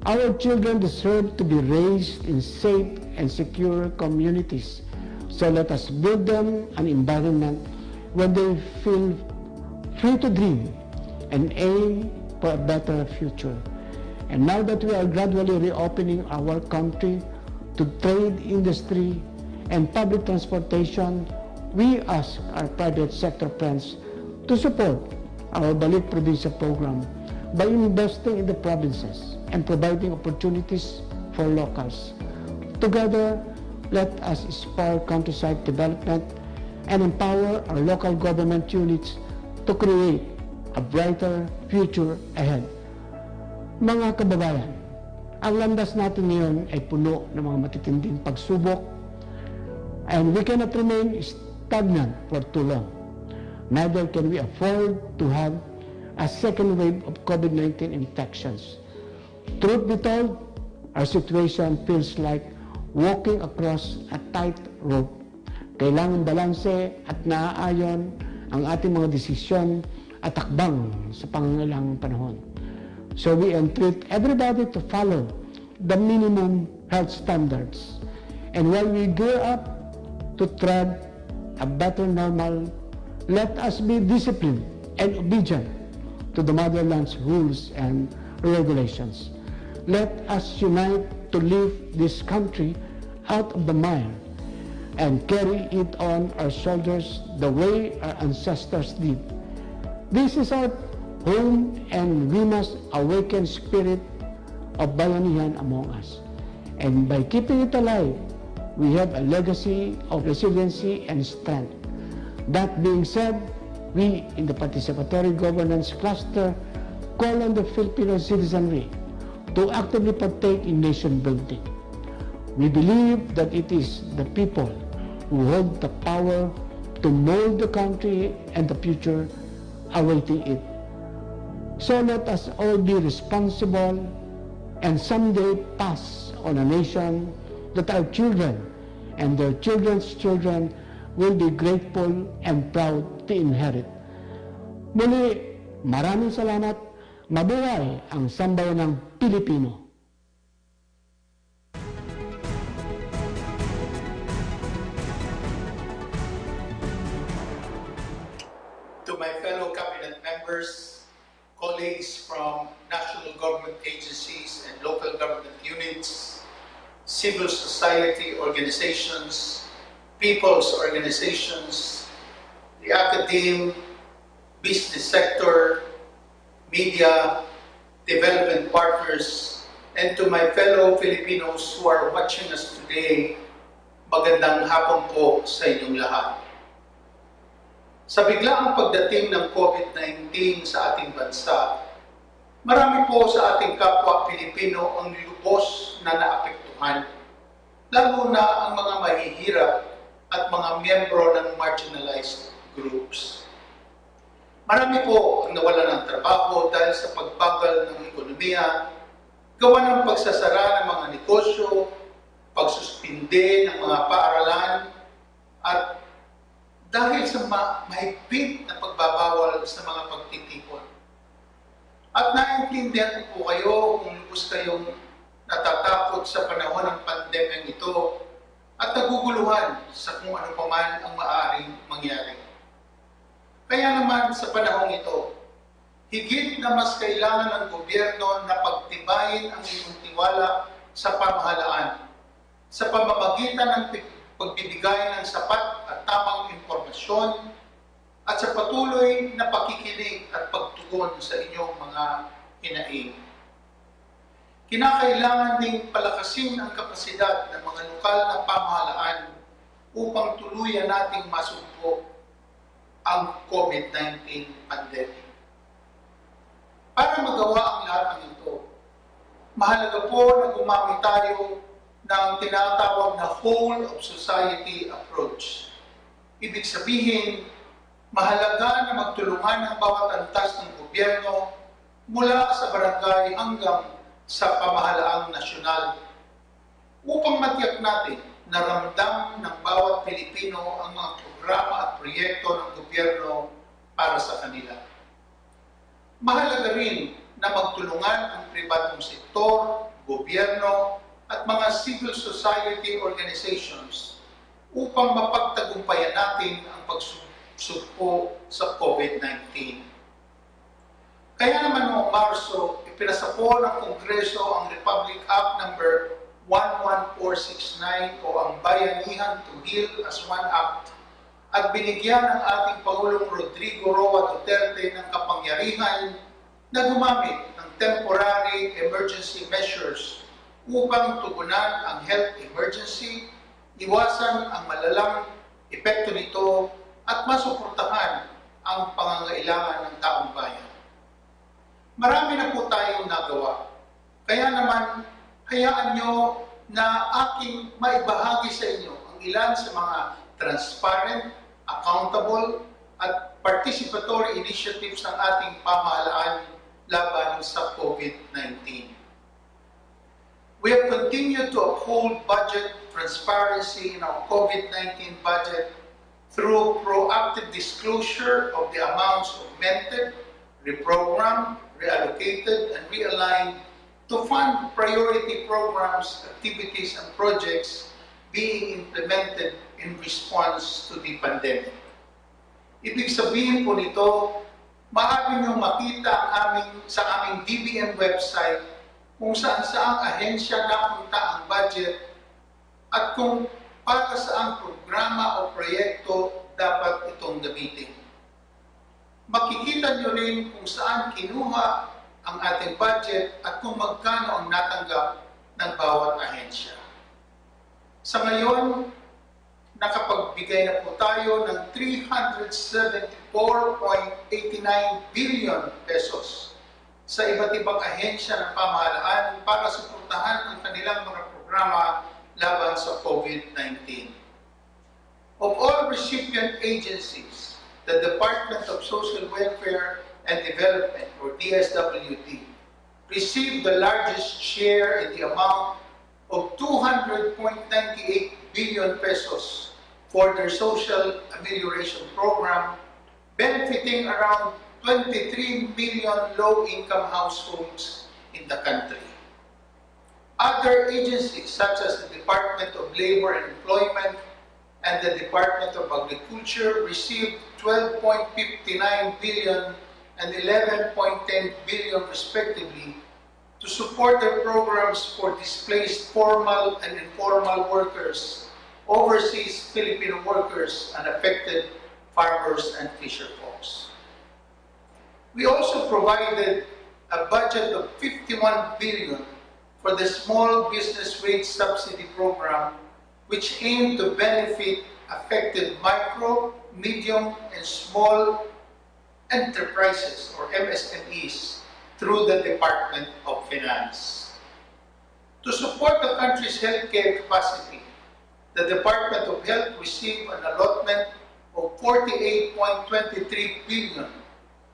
Our children deserve to be raised in safe and secure communities, so let us build them an environment where they feel free to dream and aim for a better future. And now that we are gradually reopening our country to trade, industry, and public transportation, we ask our private sector friends to support our Balik Probinsya program by investing in the provinces and providing opportunities for locals. Together, let us spur countryside development and empower our local government units to create a brighter future ahead. Mga kababayan, ang landas natin ngayon ay puno ng mga matitinding pagsubok, and we cannot remain stagnant for too long. Neither can we afford to have a second wave of COVID-19 infections. Truth be told, our situation feels like walking across a tight rope. Kailangan balanse at naaayon ang ating mga desisyon at takbang sa pangangailangang panahon. So we entreat everybody to follow the minimum health standards. And while we gear up to tread a better normal, let us be disciplined and obedient to the motherland's rules and regulations. Let us unite to lift this country out of the mire and carry it on our shoulders the way our ancestors did. This is our home, and we must awaken spirit of bayanihan among us. And by keeping it alive, we have a legacy of resiliency and strength. That being said, we in the participatory governance cluster call on the Filipino citizenry to actively partake in nation building. We believe that it is the people who hold the power to mold the country and the future awaiting it. So let us all be responsible and someday pass on a nation that our children and their children's children will be grateful and proud to inherit. Muli, maraming salamat. Mabuhay ang sambayanang Pilipino. To my fellow cabinet members, colleagues from national government agencies and local government units, civil society organizations, people's organizations, the academe, business sector, media, development partners, and to my fellow Filipinos who are watching us today, magandang hapon po sa inyong lahat. Sa biglaang pagdating ng COVID-19 sa ating bansa, marami po sa ating kapwa Pilipino ang lubos na naapektuhan, lalo na ang mga mahihirap at mga miyembro ng marginalized groups. Marami po ang nawalan ng trabaho dahil sa pagbagal ng ekonomiya, gawa ng pagsasara ng mga negosyo, pagsuspinde ng mga paaralan, at dahil sa mahigpit na pagbabawal sa mga pagtitipon. At naiintindihan ko po kayo kung lubos kayong natatakot sa panahon ng pandemyang ito at naguguluhan sa kung ano paman ang maaaring mangyari. Kaya naman sa panahong ito, higit na mas kailangan ng gobyerno na pagtibayin ang iyong tiwala sa pamahalaan sa pamamagitan ng pagbibigay ng sapat at tamang impormasyon at sa patuloy na pakikinig at pagtugon sa inyong mga hinaing. Kinakailangan ding palakasin ang kapasidad ng mga lokal na pamahalaan upang tuluyan nating masugpo ang COVID-19 pandemic. Para magawa ang lahat ng ito, mahalaga po na gumamit tayo ng tinatawag na whole of society approach. Ibig sabihin, mahalaga na magtulungan ng bawat antas ng gobyerno mula sa barangay hanggang sa pamahalaang nasyonal upang matiyak natin na ramdam ng bawat Pilipino ang mga programa at proyekto ng gobyerno para sa kanila. Mahalaga rin na magtulungan ang pribadong sektor, gobyerno, at mga civil society organizations upang mapagtagumpayan natin ang pagsugpo sa COVID-19. Kaya naman noong Marso, ipinasa po ng Kongreso ang Republic Act No. 11469 o ang Bayanihan to Heal as One Act at binigyan ng ating Pangulong Rodrigo Roa Duterte ng kapangyarihan na gumamit ng temporary emergency measures upang tugunan ang health emergency, iwasan ang malalang epekto nito at masuportahan ang pangangailangan ng taong bayan. Marami na po tayong nagawa. Kaya naman, hayaan nyo na aking maibahagi sa inyo ang ilan sa mga transparent, accountable, at participatory initiatives ng ating pamahalaan laban sa COVID-19. We have continued to uphold budget transparency in our COVID-19 budget through proactive disclosure of the amounts augmented, reprogrammed, reallocated, and realigned to fund priority programs, activities, and projects being implemented in response to the pandemic. Ibig sabihin po nito, maaari niyong makita sa aming DBM website kung saan-saang ahensya napunta ang budget at kung para saang programa o proyekto dapat itong gamitin. Makikita niyo rin kung saan kinuha ang ating budget at kung magkano ang natanggap ng bawat ahensya. Sa ngayon, nakapagbigay na po tayo ng 374.89 billion pesos sa iba't ibang ahensya ng pamahalaan para suportahan ang kanilang mga programa laban sa COVID-19. Of all recipient agencies, the Department of Social Welfare and Development, or DSWD, received the largest share in the amount of 200.98 billion pesos for their social amelioration program, benefiting around 23 million low-income households in the country. Other agencies such as the Department of Labor and Employment and the Department of Agriculture received 12.59 billion and 11.10 billion respectively to support their programs for displaced formal and informal workers, overseas Filipino workers, and affected farmers and fisher folks. We also provided a budget of 51 billion for the Small Business Wage Subsidy Program, which aimed to benefit affected micro, medium, and small enterprises, or MSMEs, through the Department of Finance. To support the country's healthcare capacity, the Department of Health received an allotment of 48.23 billion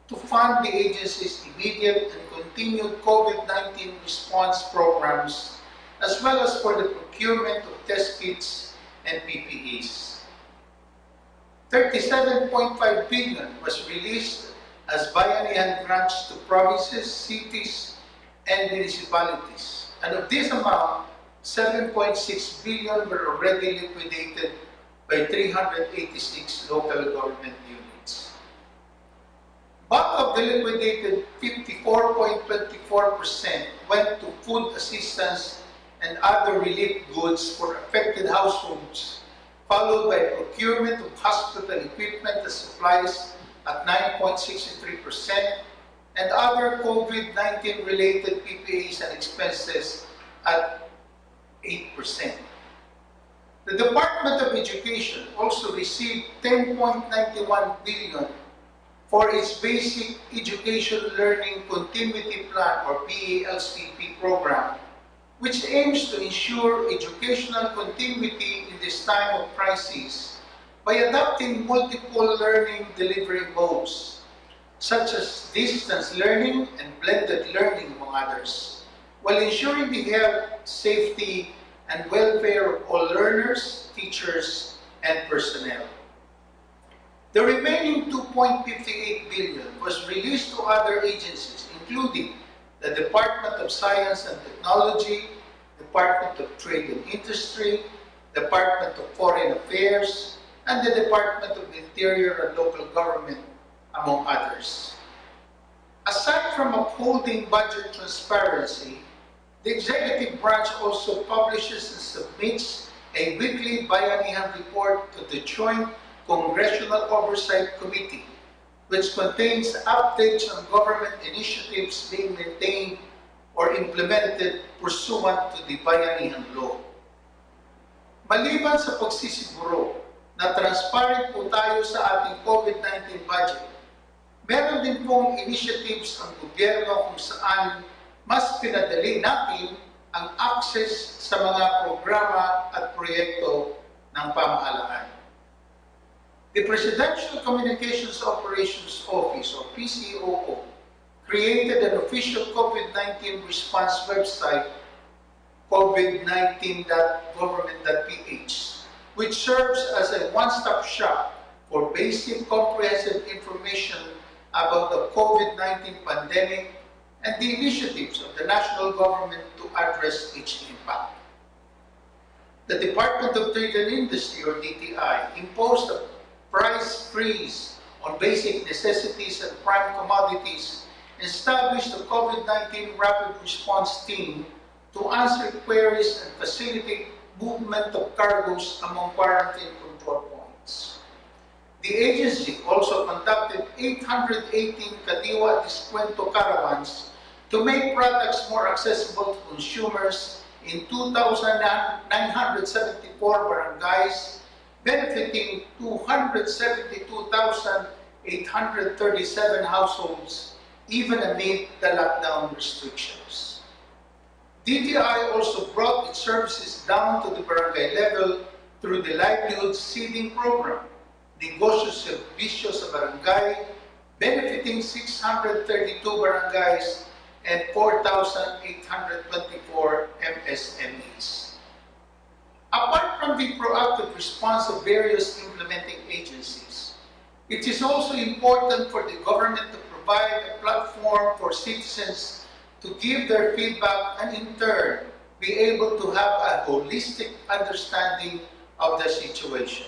to fund the agency's immediate and continued COVID-19 response programs, as well as for the procurement of test kits and PPEs. 37.5 billion was released as bayanihan grants to provinces, cities, and municipalities. And of this amount, 7.6 billion were already liquidated by 386 local government units. Bulk of the liquidated 54.24% went to food assistance and other relief goods for affected households, followed by procurement of hospital equipment and supplies at 9.63%, and other COVID-19 related PPAs and expenses at 8%. The Department of Education also received 10.91 billion for its Basic Education Learning Continuity Plan, or PALCP program, which aims to ensure educational continuity in this time of crisis by adopting multiple learning delivery modes, such as distance learning and blended learning, among others, while ensuring the health, safety, and welfare of all learners, teachers, and personnel. The remaining 2.58 billion was released to other agencies, including the Department of Science and Technology, Department of Trade and Industry, Department of Foreign Affairs, and the Department of Interior and Local Government, among others. Aside from upholding budget transparency, the executive branch also publishes and submits a weekly bayanihan report to the Joint Congressional Oversight Committee, which contains updates on government initiatives being maintained or implemented pursuant to the bayanihan law. Maliban sa pagsisiguro na transparent po tayo sa ating COVID-19 budget, meron din pong initiatives ang gobyerno kung saan mas pinadali natin ang access sa mga programa at proyekto ng pamahalaan. The Presidential Communications Operations Office, or PCOO, created an official COVID-19 response website, covid19.government.ph, which serves as a one-stop shop for basic comprehensive information about the COVID-19 pandemic and the initiatives of the national government to address its impact. The Department of Trade and Industry, or DTI, imposed a price freeze on basic necessities and prime commodities, established a COVID-19 Rapid Response Team to answer queries and facilitate movement of cargoes among quarantine control points. The agency also conducted 818 Kadiwa Descuento caravans to make products more accessible to consumers in 2,974 barangays, benefiting 272,837 households, even amid the lockdown restrictions. DTI also brought its services down to the barangay level through the livelihood seeding program, Negosyo Servisyo sa Barangay, benefiting 632 barangays and 4,824 MSMEs. Apart from the proactive response of various implementing agencies, it is also important for the government to provide a platform for citizens to give their feedback and in turn be able to have a holistic understanding of the situation.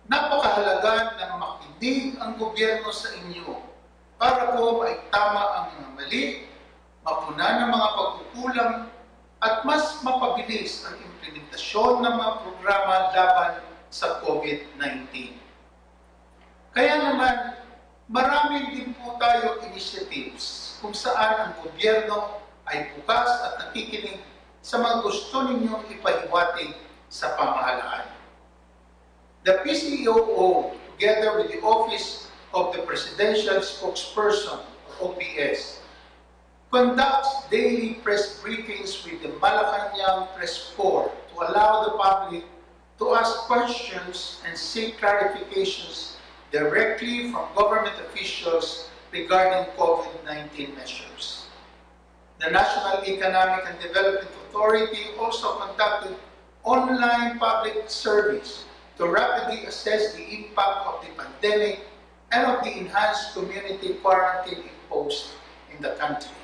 Napakahalaga na makinig ang gobyerno sa inyo para po maitama ang mga mali, mapunan ang mga pagkukulang at mas mapabilis ang implementasyon ng mga programa laban sa COVID-19. Kaya naman, marami din po tayo initiatives kung saan ang gobyerno ay bukas at nakikinig sa mga gusto ninyong ipahiwatig sa pamahalaan. The PCOO, together with the Office of the Presidential Spokesperson, or OPS, conducts daily press briefings with the Malacanang Press Corps to allow the public to ask questions and seek clarifications directly from government officials regarding COVID-19 measures. The National Economic and Development Authority also conducted online public surveys to rapidly assess the impact of the pandemic and of the enhanced community quarantine imposed in the country.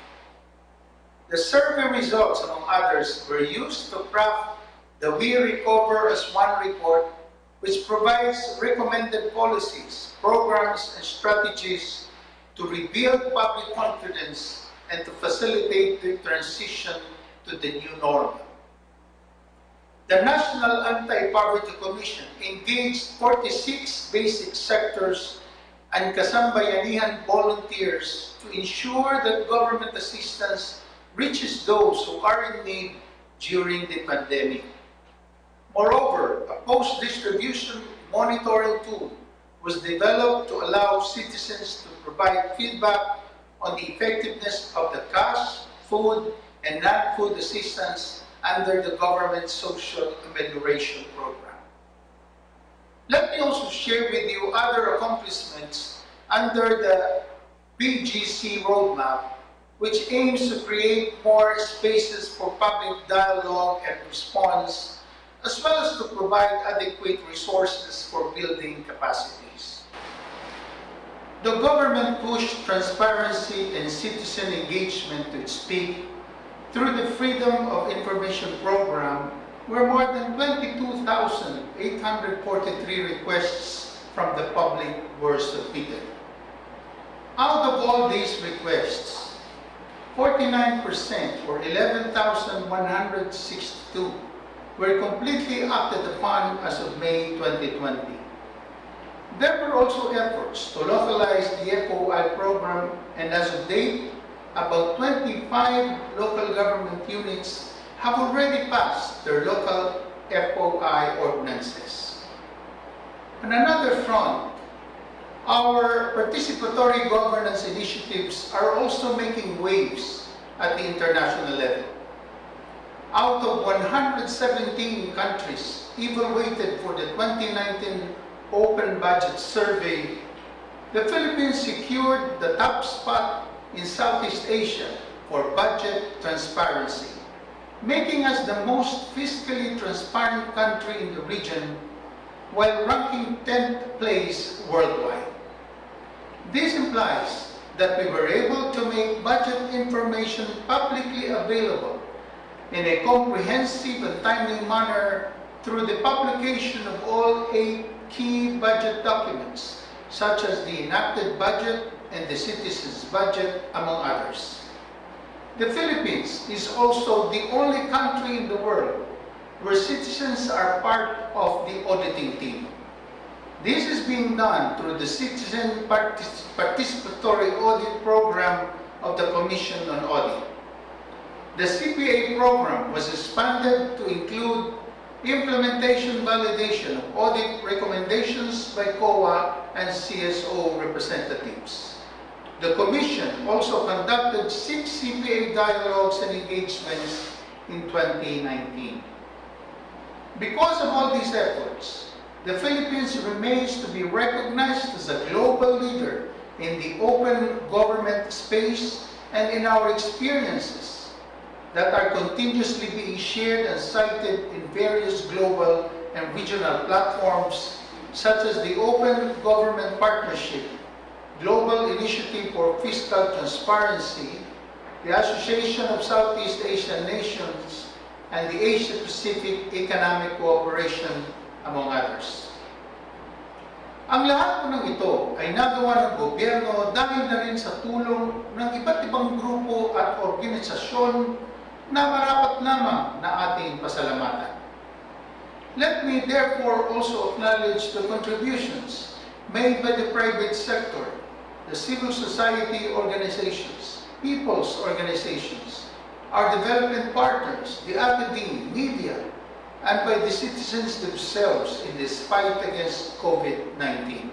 The survey results, among others, were used to craft the We Recover as One report, which provides recommended policies, programs, and strategies to rebuild public confidence and to facilitate the transition to the new normal. The National Anti-Poverty Commission engaged 46 basic sectors and kasambayanihan volunteers to ensure that government assistance reaches those who are in need during the pandemic. Moreover, a post-distribution monitoring tool was developed to allow citizens to provide feedback on the effectiveness of the cash, food, and non-food assistance under the government social amelioration program. Let me also share with you other accomplishments under the PGC roadmap, which aims to create more spaces for public dialogue and response, as well as to provide adequate resources for building capacities. The government pushed transparency and citizen engagement to its peak through the Freedom of Information Program, where more than 22,843 requests from the public were submitted. Out of all these requests, 49%, or 11,162, were completely acted upon as of May 2020. There were also efforts to localize the FOI program, and as of date, about 25 local government units have already passed their local FOI ordinances. On another front, Our participatory governance initiatives are also making waves at the international level. Out of 117 countries evaluated for the 2019 Open Budget Survey, the Philippines secured the top spot in Southeast Asia for budget transparency, making us the most fiscally transparent country in the region while ranking 10th place worldwide. This implies that we were able to make budget information publicly available in a comprehensive and timely manner through the publication of all 8 key budget documents, such as the enacted budget and the citizens' budget, among others. The Philippines is also the only country in the world where citizens are part of the auditing team. This is being done through the Citizen Participatory Audit Program of the Commission on Audit. The CPA program was expanded to include implementation validation of audit recommendations by COA and CSO representatives. The Commission also conducted 6 CPA dialogues and engagements in 2019. Because of all these efforts, the Philippines remains to be recognized as a global leader in the open government space and in our experiences that are continuously being shared and cited in various global and regional platforms such as the Open Government Partnership, Global Initiative for Fiscal Transparency, the Association of Southeast Asian Nations, and the Asia-Pacific Economic Cooperation, among others. Ang lahat po ng ito ay nagawa ng gobyerno dahil na rin sa tulong ng iba't ibang grupo at organisasyon na marapat lamang na ating pasalamatan. Let me therefore also acknowledge the contributions made by the private sector, the civil society organizations, people's organizations, our development partners, the academia, media, and by the citizens themselves in this fight against COVID-19.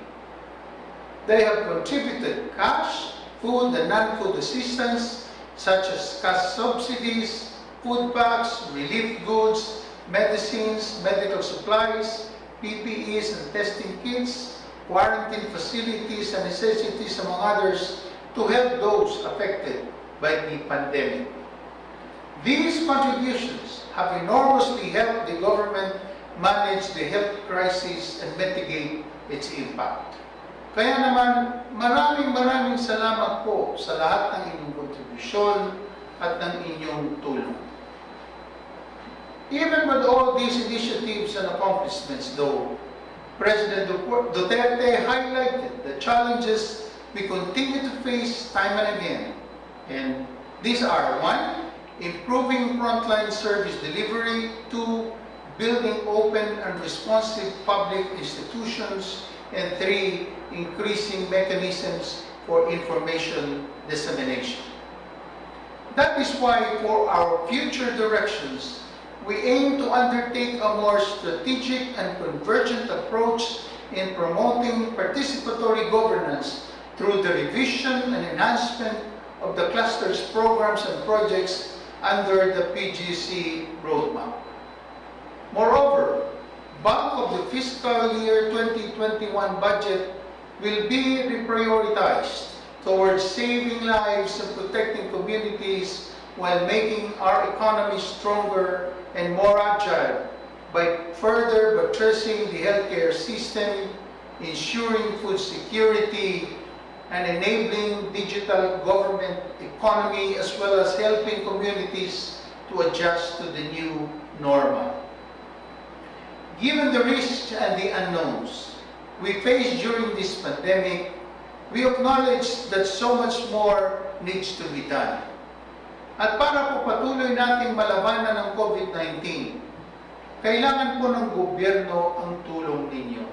They have contributed cash, food, and non-food assistance, such as cash subsidies, food packs, relief goods, medicines, medical supplies, PPEs and testing kits, quarantine facilities and necessities, among others, to help those affected by the pandemic. These contributions have enormously helped the government manage the health crisis and mitigate its impact. Kaya naman, maraming salamat po sa lahat ng inyong kontribusyon at ng inyong tulong. Even with all these initiatives and accomplishments, though, President Duterte highlighted the challenges we continue to face time and again. And these are: 1, improving frontline service delivery; 2, building open and responsive public institutions; and 3, increasing mechanisms for information dissemination. That is why, for our future directions, we aim to undertake a more strategic and convergent approach in promoting participatory governance through the revision and enhancement of the clusters, programs, and projects under the PGC roadmap. Moreover, bulk of the fiscal year 2021 budget will be reprioritized towards saving lives and protecting communities while making our economy stronger and more agile by further buttressing the healthcare system, ensuring food security, and enabling digital government economy, as well as helping communities to adjust to the new normal. Given the risks and the unknowns we face during this pandemic, we acknowledge that so much more needs to be done. At para po patuloy nating malabanan ng COVID-19, kailangan po ng gobyerno ang tulong ninyo.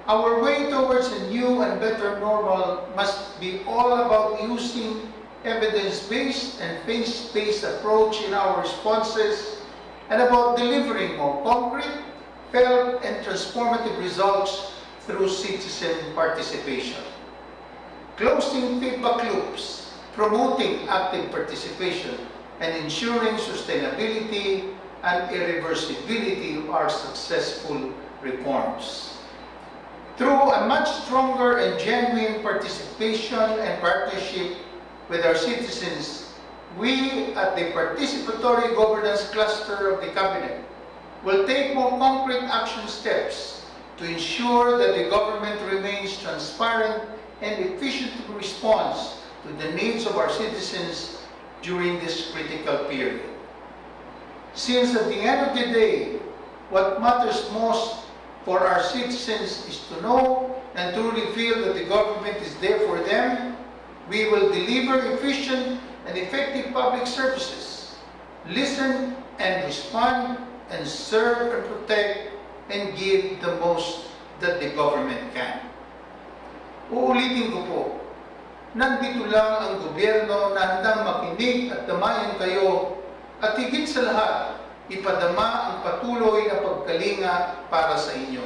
Our way towards a new and better normal must be all about using evidence-based and faith-based approach in our responses and about delivering more concrete, felt, and transformative results through citizen participation. Closing feedback loops, promoting active participation, and ensuring sustainability and irreversibility of our successful reforms. Through a much stronger and genuine participation and partnership with our citizens, we at the Participatory Governance Cluster of the Cabinet will take more concrete action steps to ensure that the government remains transparent and efficient response to the needs of our citizens during this critical period. Since at the end of the day, what matters most for our citizens is to know and truly feel that the government is there for them, we will deliver efficient and effective public services, listen and respond, and serve and protect and give the most that the government can. Uulitin ko po, nandito lang ang gobyerno na handang makinig at damayan kayo at higit sa lahat, ipadama ang patuloy na pagkalinga para sa inyo.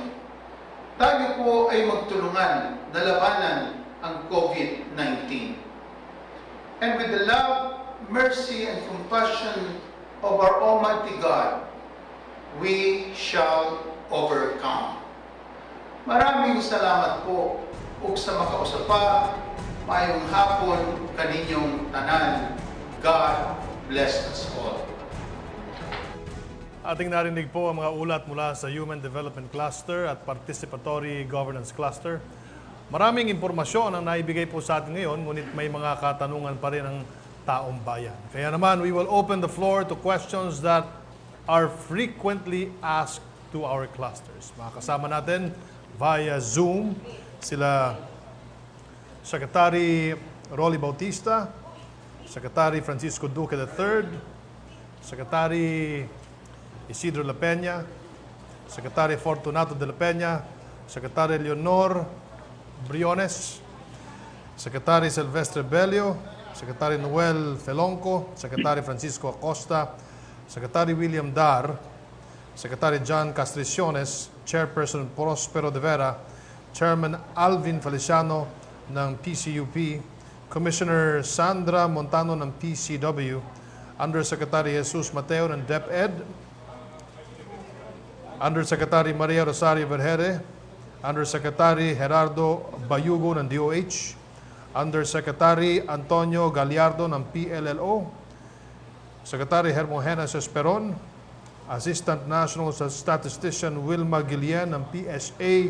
Tayo po ay magtulungan na labanan ang COVID-19. And with the love, mercy, and compassion of our Almighty God, we shall overcome. Maraming salamat po ug sa makausapa, mayong hapon kaninyong tanan. God bless us all. Ating narinig po ang mga ulat mula sa Human Development Cluster at Participatory Governance Cluster. Maraming impormasyon ang naibigay po sa atin ngayon, ngunit may mga katanungan pa rin ang taong bayan. Kaya naman, we will open the floor to questions that are frequently asked to our clusters. Makakasama natin via Zoom sila Secretary Rolly Bautista, Secretary Francisco Duque III, Secretary Isidro La Peña, Secretary Fortunato de la Peña, Secretary Leonor Briones, Secretary Silvestre Bello, Secretary Noel Felonco, Secretary Francisco Acosta, Secretary William Dar, Secretary John Castriciones, Chairperson Prospero de Vera, Chairman Alvin Feliciano ng PCUP, Commissioner Sandra Montano ng PCW, Undersecretary Jesus Mateo ng DepEd, Undersecretary Maria Rosario Vergere, Undersecretary Gerardo Bayugo ng DOH, Undersecretary Antonio Gallardo ng PLLO, Secretary Hermogena Esperon, Assistant National Statistician Wilma Guillen ng PSA,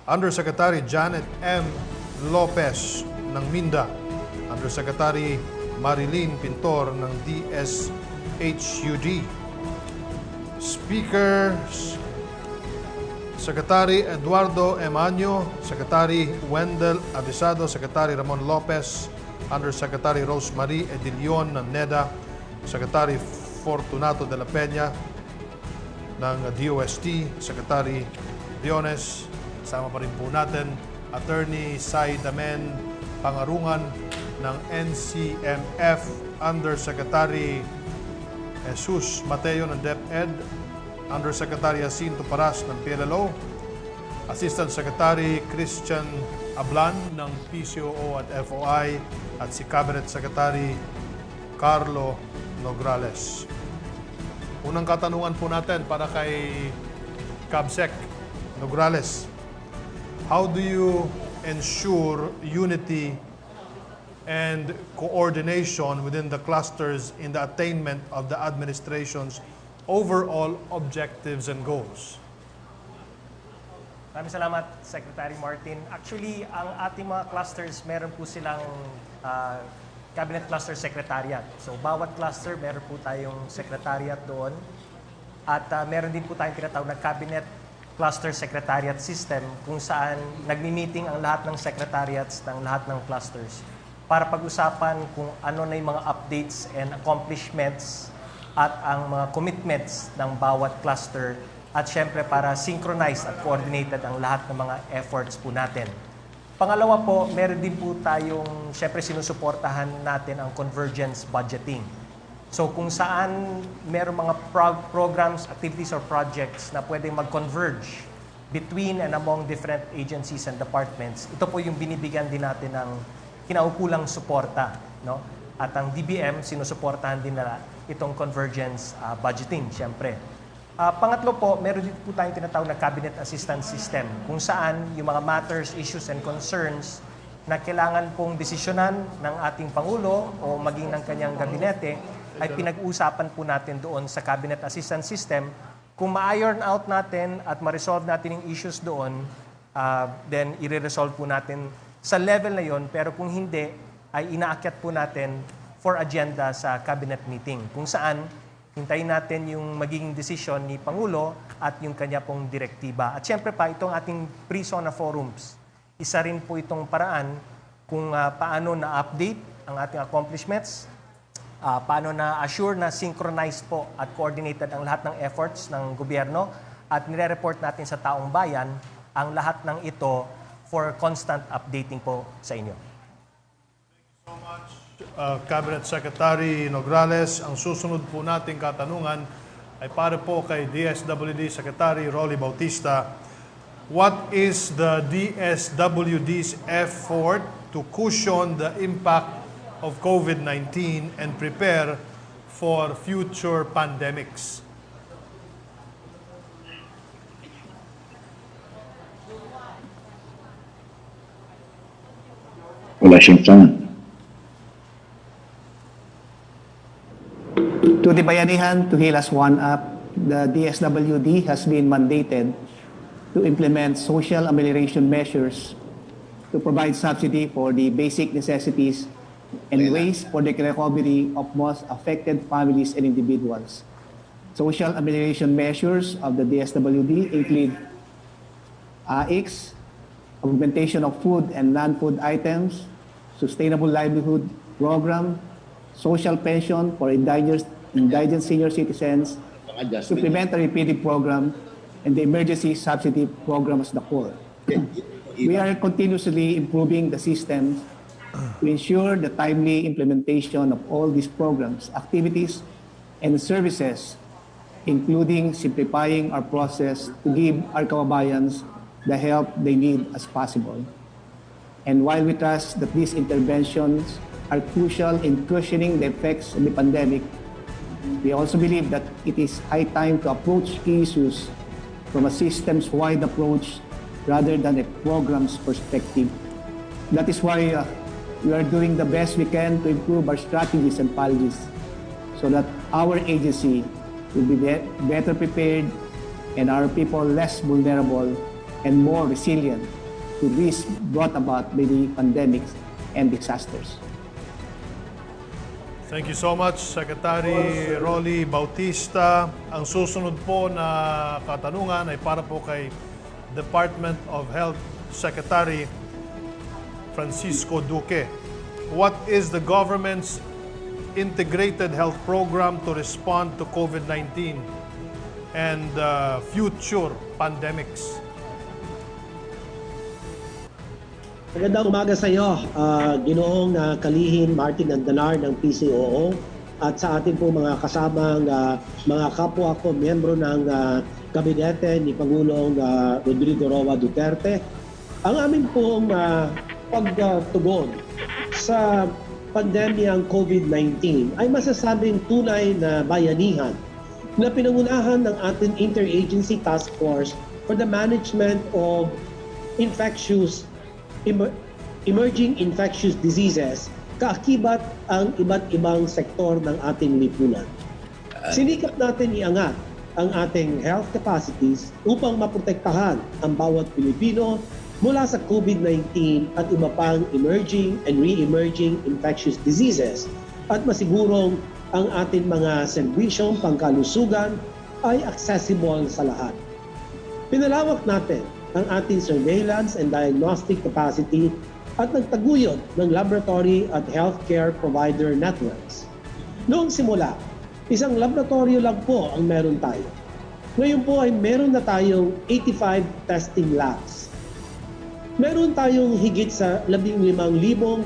Undersecretary Janet M. Lopez ng MINDA, Undersecretary Marilyn Pintor ng DSHUD, Speakers Secretary Eduardo Emanio, Secretary Wendell Abisado, Secretary Ramon Lopez, Undersecretary Rosemarie Edilion ng NEDA, Secretary Fortunato de la Peña ng DOST, Secretary Diones, kasama pa rin po natin Attorney Sai Damen Pangarungan ng NCMF, Undersecretary Jesus Mateo ng DepEd, Undersecretary Jacinto Paras ng PLLO, Assistant Secretary Christian Ablan ng PCOO at FOI, at si Cabinet Secretary Carlo Nograles. Unang katanungan po natin para kay Cabsec Nograles. How do you ensure unity and coordination within the clusters in the attainment of the administration's overall objectives and goals? Maraming salamat, Secretary Martin. Actually, ang ating mga clusters, meron po silang Cabinet Cluster Secretariat. So, bawat cluster, meron po tayong secretariat doon. At meron din po tayong tinatawag na Cabinet Cluster Secretariat System kung saan nagmi-meeting ang lahat ng secretariats ng lahat ng clusters para pag-usapan kung ano na yung mga updates and accomplishments at ang mga commitments ng bawat cluster at syempre para synchronized at coordinated ang lahat ng mga efforts po natin. Pangalawa po, meron din po tayong syempre sinusuportahan natin ang convergence budgeting. So kung saan meron mga programs, activities or projects na pwedeng mag-converge between and among different agencies and departments, ito po yung binibigyan din natin ng kinaukulang suporta, no? At ang DBM, sinusuportahan din nila itong convergence budgeting, siyempre. Pangatlo po, meron din po tayong tinatawag na Cabinet Assistance System, kung saan yung mga matters, issues, and concerns na kailangan pong desisyonan ng ating Pangulo o maging ng kanyang gabinete ay pinag-uusapan po natin doon sa Cabinet Assistance System. Kung ma-iron out natin at ma-resolve natin yung issues doon, then i-resolve po natin sa level na yon. Pero kung hindi, ay inaakyat po natin for agenda sa cabinet meeting, kung saan hintayin natin yung magiging desisyon ni Pangulo at yung kanya pong direktiba. At syempre pa, itong ating Pre-SONA forums, isa rin po itong paraan kung paano na-update ang ating accomplishments, paano na-assure na synchronized po at coordinated ang lahat ng efforts ng gobyerno at nire-report natin sa taong bayan ang lahat ng ito for constant updating po sa inyo. Cabinet Secretary Nograles, ang susunod po nating katanungan ay para po kay DSWD Secretary Rolly Bautista. What is the DSWD's effort to cushion the impact of COVID-19 and prepare for future pandemics? Wala siyang tangan. To the Bayanihan, to heal us one up, the DSWD has been mandated to implement social amelioration measures to provide subsidy for the basic necessities and ways for the recovery of most affected families and individuals. Social amelioration measures of the DSWD include AIX, augmentation of food and non-food items, sustainable livelihood program, social pension for indigent senior citizens, supplementary PD program, and the emergency subsidy program as the core. We are continuously improving the systems to ensure the timely implementation of all these programs, activities, and services, including simplifying our process to give our kababayans the help they need as possible. And while we trust that these interventions are crucial in cushioning the effects of the pandemic, we also believe that it is high time to approach issues from a systems-wide approach rather than a program's perspective. That is why we are doing the best we can to improve our strategies and policies so that our agency will be better prepared and our people less vulnerable and more resilient to risks brought about by the pandemics and disasters. Thank you so much, Secretary Rolly Bautista. Ang susunod po na katanungan ay para po kay Department of Health Secretary Francisco Duque. What is the government's integrated health program to respond to COVID-19 and future pandemics? Magandang umaga sa iyo, Ginoong Kalihim Martin Andanar ng PCOO at sa ating po mga kasamang mga kapwa ko, miyembro ng kabinete ni Pangulong Rodrigo Roa Duterte. Ang amin pong pagtugon sa pandemyang COVID-19 ay masasabing tunay na bayanihan na pinangunahan ng ating Interagency Task Force for the Management of Emerging Infectious Diseases, kaakibat ang iba't ibang sektor ng ating lipunan. Sinikap natin iangat ang ating health capacities upang maprotektahan ang bawat Pilipino mula sa COVID-19 at iba pang emerging and re-emerging infectious diseases at masigurong ang ating mga serbisyong pangkalusugan ay accessible sa lahat. Pinalawak natin ang ating surveillance and diagnostic capacity at nagtaguyod ng laboratory at healthcare provider networks. Noong simula, isang laboratorio lang po ang meron tayo. Ngayon po ay meron na tayong 85 testing labs. Meron tayong higit sa 15,000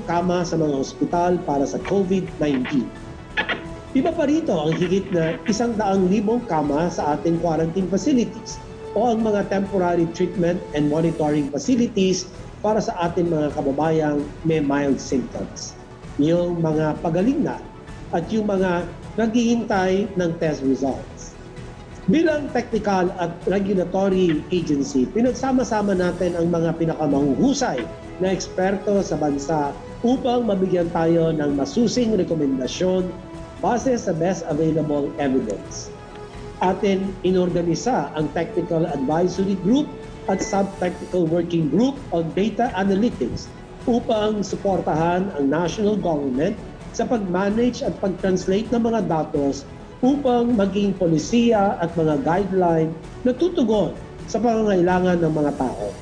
kama sa mga ospital para sa COVID-19. Iba pa rito ang higit na 100,000 kama sa ating quarantine facilities o ang mga temporary treatment and monitoring facilities para sa ating mga kababayang may mild symptoms. Yung mga pagaling na at yung mga naghihintay ng test results. Bilang technical at regulatory agency, pinagsama-sama natin ang mga pinakamahuhusay na eksperto sa bansa upang mabigyan tayo ng masusing rekomendasyon base sa best available evidence. Atin inorganisa ang Technical Advisory Group at Sub-Technical Working Group on Data Analytics upang suportahan ang national government sa pag-manage at pag-translate ng mga datos upang maging polisiya at mga guideline na tutugon sa pangangailangan ng mga tao.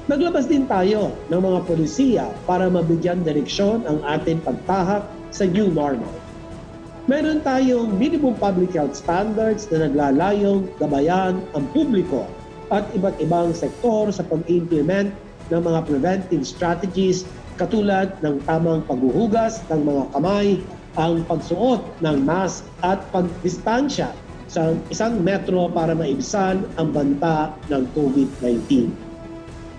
Naglabas din tayo ng mga polisiya para mabigyan direksyon ang ating pagtahak sa new normal. Meron tayong minimum public health standards na naglalayong gabayan ang publiko at iba't ibang sektor sa pag-implement ng mga preventive strategies katulad ng tamang paghuhugas ng mga kamay, ang pagsuot ng mask at pagdistansya sa 1 metro para maibsan ang banta ng COVID-19.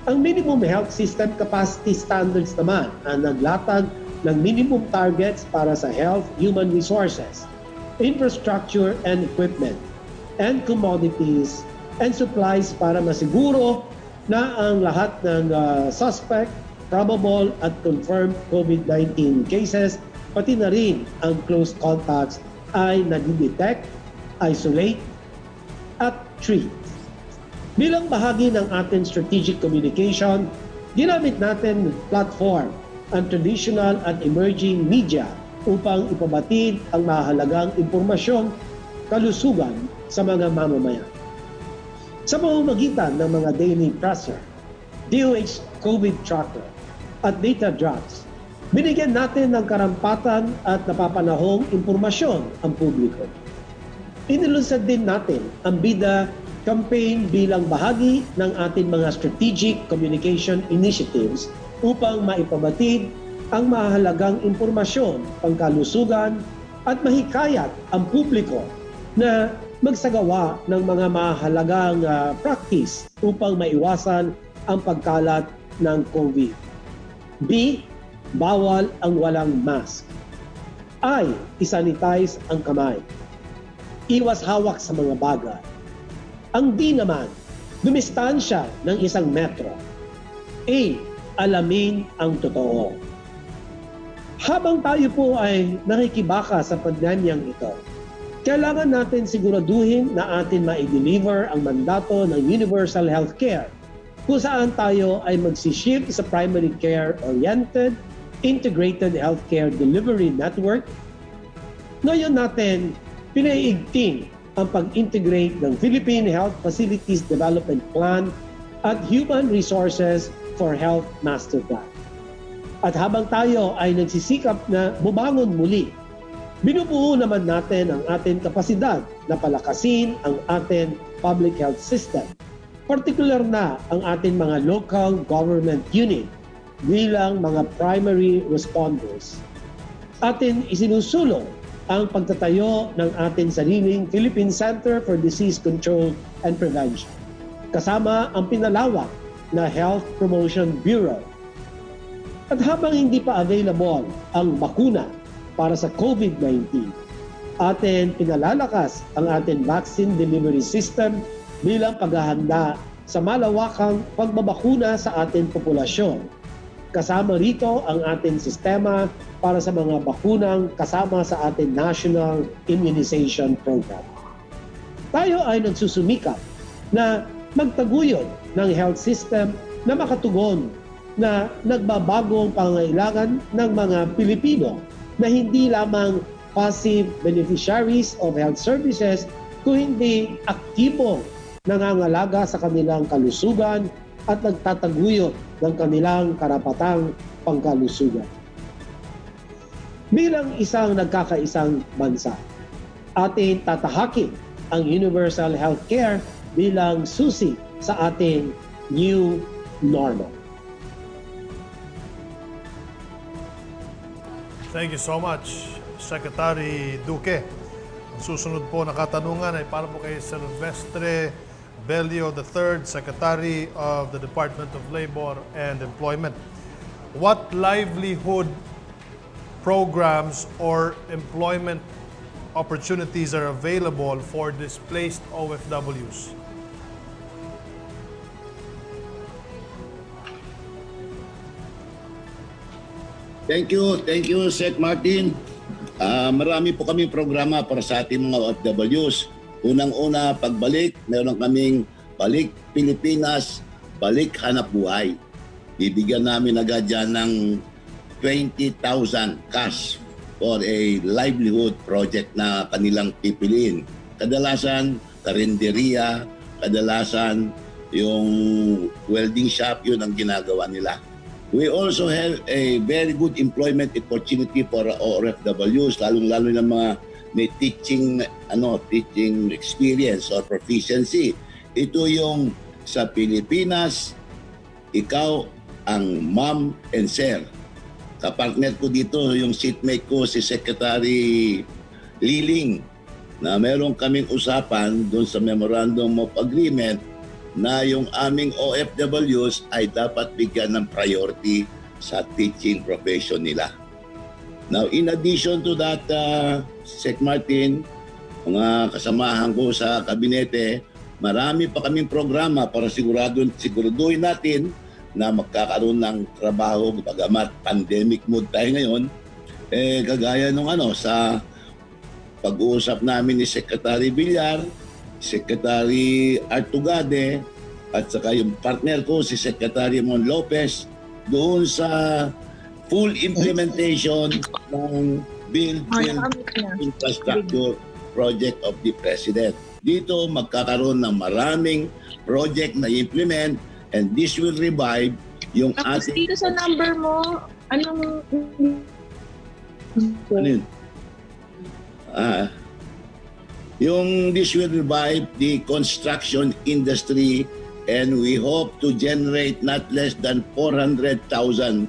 Ang minimum health system capacity standards naman ang naglatag ng minimum targets para sa health, human resources, infrastructure and equipment, and commodities and supplies para masiguro na ang lahat ng suspect, probable at confirmed COVID-19 cases, pati na rin ang close contacts ay nadidetect, isolate, at treat. Bilang bahagi ng ating strategic communication, ginamit natin platform ang traditional at emerging media upang ipabatid ang mahalagang impormasyon, kalusugan sa mga mamamayan. Sa pamamagitan ng mga daily presser, DOH COVID tracker at data drops, binigyan natin ng karampatan at napapanahong impormasyon ang publiko. Inilunsad din natin ang BIDA campaign bilang bahagi ng ating mga strategic communication initiatives upang maipabatid ang mahalagang impormasyon, pangkalusugan at mahikayat ang publiko na magsagawa ng mga mahalagang practice upang maiwasan ang pagkalat ng COVID. B. Bawal ang walang mask. I. Isanitize ang kamay. Iwas hawak sa mga bagay. Ang D naman, dumistansya ng 1 metro. A. Alamin ang totoo. Habang tayo po ay nakikibaka sa pandemyang ito, kailangan natin siguraduhin na atin ma-deliver ang mandato ng universal healthcare kung saan tayo ay magsishift sa primary care-oriented, integrated healthcare delivery network. Ngayon natin pinaiigting ang pag-integrate ng Philippine Health Facilities Development Plan at Human Resources for Health Master Plan. At habang tayo ay nagsisikap na bumangon muli, binubuo naman natin ang ating kapasidad na palakasin ang ating public health system, partikular na ang ating mga local government unit bilang mga primary responders. Atin isinusulong ang pagtatayo ng ating sariling Philippine Center for Disease Control and Prevention, kasama ang pinalawak na Health Promotion Bureau. At habang hindi pa available ang bakuna para sa COVID-19, atin pinalalakas ang ating vaccine delivery system bilang paghahanda sa malawakang pagbabakuna sa ating populasyon. Kasama rito ang ating sistema para sa mga bakunang kasama sa ating National Immunization Program. Tayo ay nagsusumikap na magtaguyod ng health system na makatugon na nagbabagong pangangailangan ng mga Pilipino na hindi lamang passive beneficiaries of health services kung hindi aktibong nangangalaga sa kanilang kalusugan at nagtataguyod ng kanilang karapatang pangkalusugan. Bilang isang nagkakaisang bansa, atin tatahakin ang universal healthcare bilang susi sa ating new normal. Thank you so much, Secretary Duque. Ang susunod po na katanungan ay para po kay Silvestre Belio III, Secretary of the Department of Labor and Employment. What livelihood programs or employment opportunities are available for displaced OFWs? Thank you, Sec Martin. Marami po kaming programa para sa ating mga OFWs. Unang-una, pagbalik, meron kaming Balik Pilipinas, Balik Hanap Buhay. Bibigyan namin agad dyan ng 20,000 cash for a livelihood project na kanilang pipiliin. Kadalasan, karinderya, kadalasan yung welding shop, yun ang ginagawa nila. We also have a very good employment opportunity for OFWs, lalong-lalo na mga may teaching experience or proficiency. Ito yung sa Pilipinas, ikaw ang ma'am and sir. Kapartner ko dito yung seatmate ko si Secretary Liling na meron kaming usapan doon sa Memorandum of Agreement na yung aming OFWs ay dapat bigyan ng priority sa teaching profession nila. Now, in addition to that, Sec Martin, mga kasamahan ko sa kabinete, marami pa kaming programa para siguraduhin natin na magkakaroon ng trabaho bagamat pandemic mode tayo ngayon. Kagaya nung sa pag-uusap namin ni Secretary Villar, Secretary Artugade, at saka yung partner ko si Secretary Mon Lopez doon sa full implementation ng Build Infrastructure Project of the President. Dito magkakaroon ng maraming project na implement and this will revive yung Tapos ating... dito sa number mo, anong... Ano yun? Yung this will revive the construction industry and we hope to generate not less than 400,000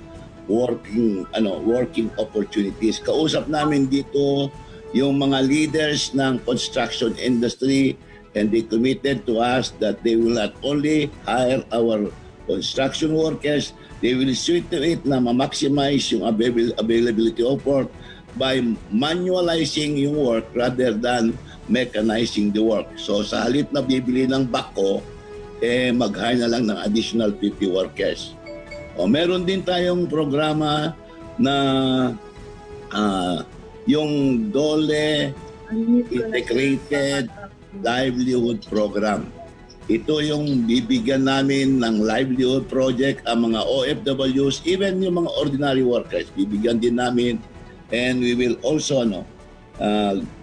working opportunities. Kausap namin dito yung mga leaders ng construction industry and they committed to us that they will not only hire our construction workers, they will see to it na ma-maximize yung availability of work by manualizing yung work rather than mechanizing the work. So sa halip na bibili ng bako, mag-hire na lang ng additional 50 workers. Meron din tayong programa na yung DOLE Integrated Livelihood Program. Ito yung bibigyan namin ng livelihood project ang mga OFWs, even yung mga ordinary workers, bibigyan din namin. And we will also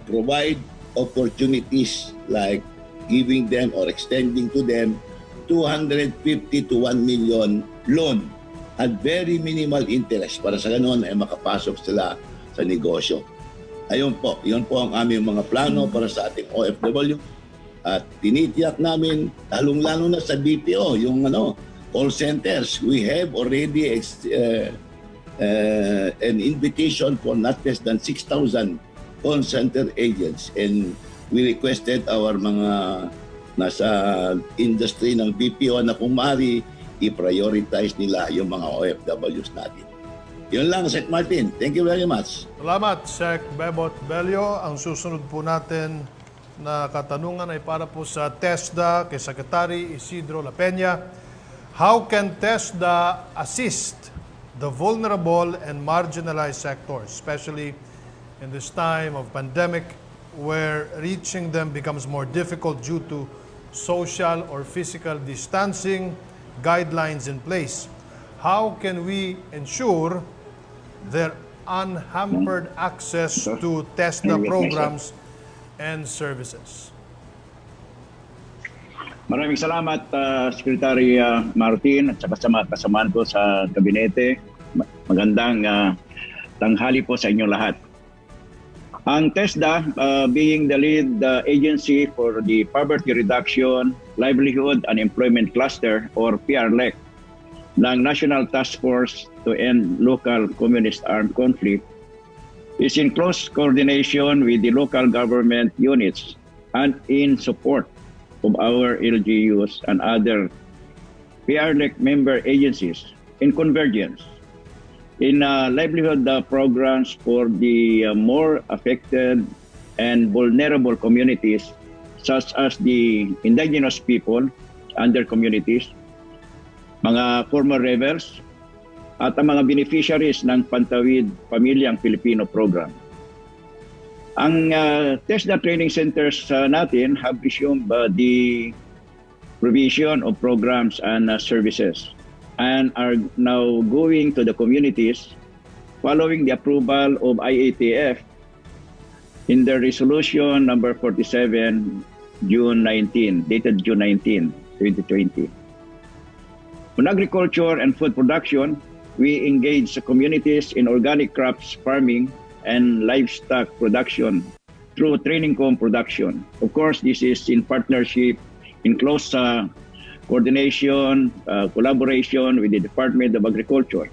provide opportunities like giving them or extending to them 250 to 1 million loan at very minimal interest para sa ganun ay makapasok sila sa negosyo. Ayun po, yun po ang aming mga plano para sa ating OFW at tinitiyak namin lalong-lalo na sa BPO, yung call centers. We have already an invitation for not less than 6,000 call center agents and we requested our mga nasa industry ng BPO na kung maaari i-prioritize nila yung mga OFWs natin. Yun lang, Sec Martin. Thank you very much. Salamat, Sec Bebot Belio. Ang susunod po natin na katanungan ay para po sa TESDA kay Secretary Isidro La Peña. How can TESDA assist the vulnerable and marginalized sectors, especially in this time of pandemic where reaching them becomes more difficult due to social or physical distancing guidelines in place? How can we ensure their unhampered access to TESDA programs and services? Maraming salamat, Secretary Martin at saka sa mga kasamaan ko sa kabinete. Magandang tanghali po sa inyong lahat. Ang TESDA, being the lead agency for the Poverty Reduction, Livelihood and Employment Cluster or PRLEC ng National Task Force to End Local Communist Armed Conflict, is in close coordination with the local government units and in support of our LGUs and other PRLEC member agencies in convergence, in livelihood programs for the more affected and vulnerable communities, such as the indigenous people and their communities, mga former rebels, at ang mga beneficiaries ng Pantawid Pamilyang Pilipino program. Ang TESDA training centers natin have resumed the provision of programs and services and are now going to the communities following the approval of IATF in the resolution number 47, June 19, dated June 19, 2020. On agriculture and food production, we engage the communities in organic crops farming and livestock production through training production. Of course, this is in partnership, in close coordination, collaboration with the Department of Agriculture.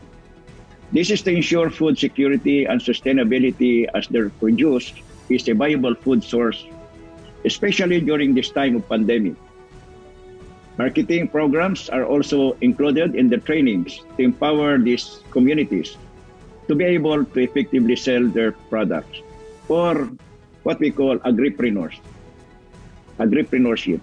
This is to ensure food security and sustainability as their produce is a viable food source, especially during this time of pandemic. Marketing programs are also included in the trainings to empower these communities to be able to effectively sell their products, or what we call agripreneurs, agripreneurship.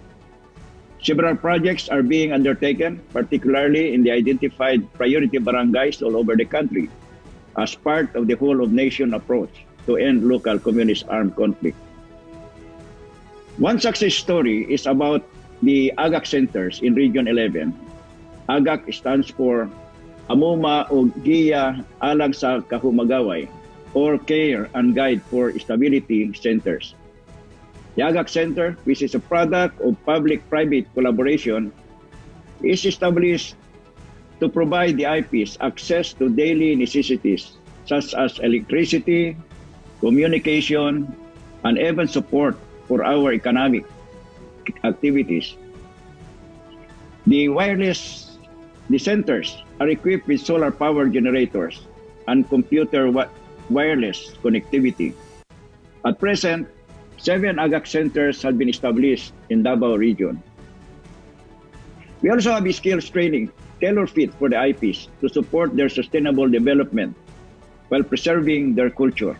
Several projects are being undertaken, particularly in the identified priority barangays all over the country, as part of the whole of nation approach to end local communist armed conflict. One success story is about the AGAC centers in Region 11. AGAC stands for Amuma o Giya Alang sa Kahumagaway, or Care and Guide for Stability Centers. The AGAC Center, which is a product of public-private collaboration, is established to provide the IPs access to daily necessities such as electricity, communication, and even support for our economic activities. The centers are equipped with solar power generators and computer wireless connectivity. At present, 7 AGAC centers have been established in Davao region. We also have skills training tailor-fit for the IPs to support their sustainable development while preserving their culture.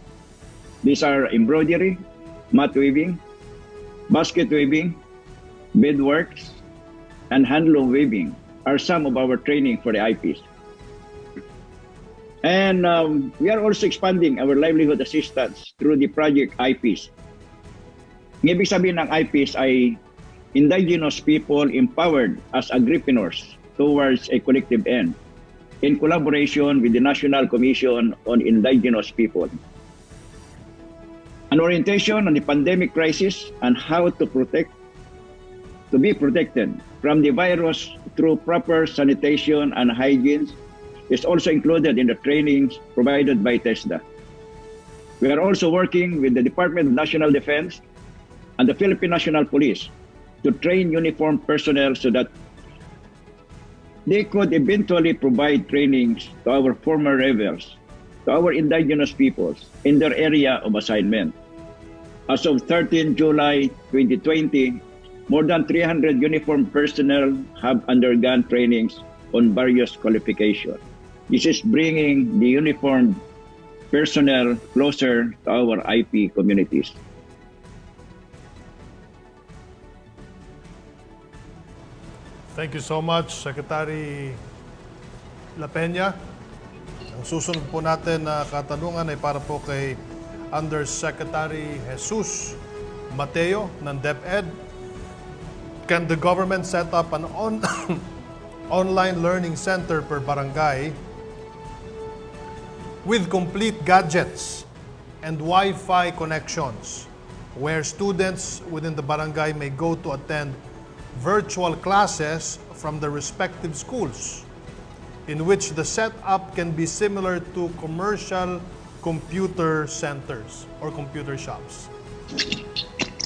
These are embroidery, mat weaving, basket weaving, beadworks, and handloom weaving are some of our training for the IPs. And we are also expanding our livelihood assistance through the project IPs. Ang ibig sabihin ng IPs ay indigenous people empowered as agripreneurs towards a collective end in collaboration with the National Commission on Indigenous People. An orientation on the pandemic crisis and how to be protected from the virus through proper sanitation and hygiene is also included in the trainings provided by TESDA. We are also working with the Department of National Defense and the Philippine National Police to train uniformed personnel so that they could eventually provide trainings to our former rebels, to our indigenous peoples in their area of assignment. As of 13 July 2020, more than 300 uniformed personnel have undergone trainings on various qualifications. This is bringing the uniformed personnel closer to our IP communities. Thank you so much, Secretary La Peña. Ang susunod po natin na katanungan ay para po kay Undersecretary Jesus Mateo ng DepEd. Can the government set up an online learning center per barangay with complete gadgets and Wi-Fi connections where students within the barangay may go to attend virtual classes from the respective schools, in which the setup can be similar to commercial computer centers or computer shops?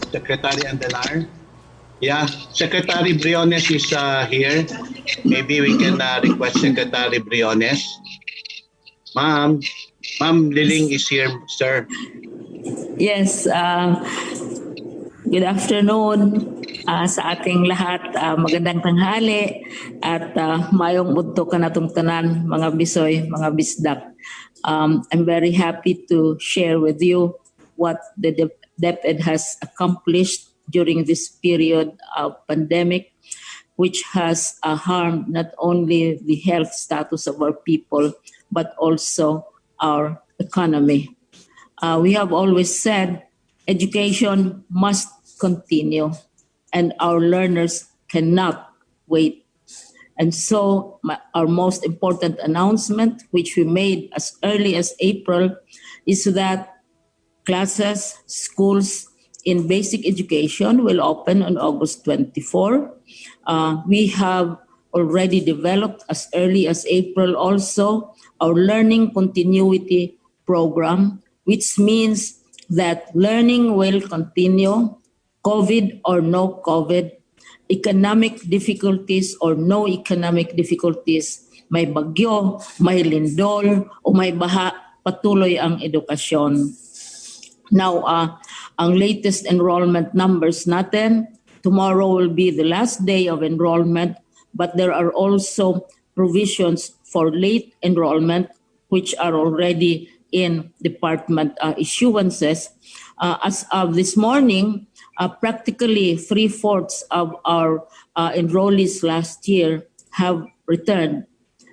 Secretary Andelar. Yeah, Secretary Briones is here. Maybe we can request Secretary Briones. Ma'am Liling is here, sir. Yes, good afternoon. sa ating lahat. Magandang tanghali at mayong udto ka natong tanan, mga bisoy, mga bisdak. I'm very happy to share with you what the DepEd has accomplished during this period of pandemic, which has harmed not only the health status of our people, but also our economy. We have always said education must continue and our learners cannot wait. And so our most important announcement, which we made as early as April, is that classes, schools in basic education will open on August 24. We have already developed as early as April also our learning continuity program, which means that learning will continue, COVID or no COVID, economic difficulties or no economic difficulties, may bagyo, may lindol, o may baha, patuloy ang edukasyon. Now, ang latest enrollment numbers natin, tomorrow will be the last day of enrollment, but there are also provisions for late enrollment, which are already in department issuances. As of this morning, practically 3/4 of our enrollees last year have returned.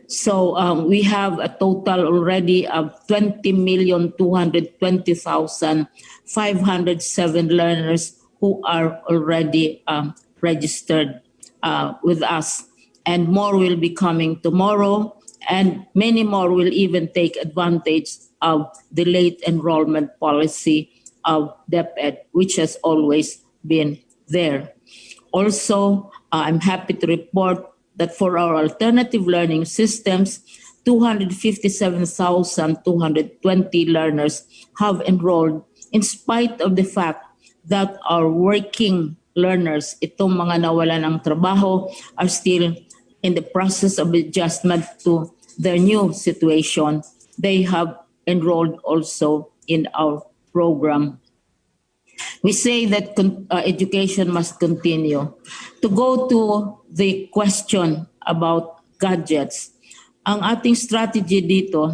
So we have a total already of 20,220,507 learners who are already registered with us. And more will be coming tomorrow, and many more will even take advantage of the late enrollment policy of DepEd, which has always been there. Also, I'm happy to report that for our alternative learning systems, 257,220 learners have enrolled in spite of the fact that our working learners, itong mga nawala ng trabaho, are still in the process of adjustment to their new situation. They have enrolled also in our program. We say that education must continue. To go to the question about gadgets, ang ating strategy dito,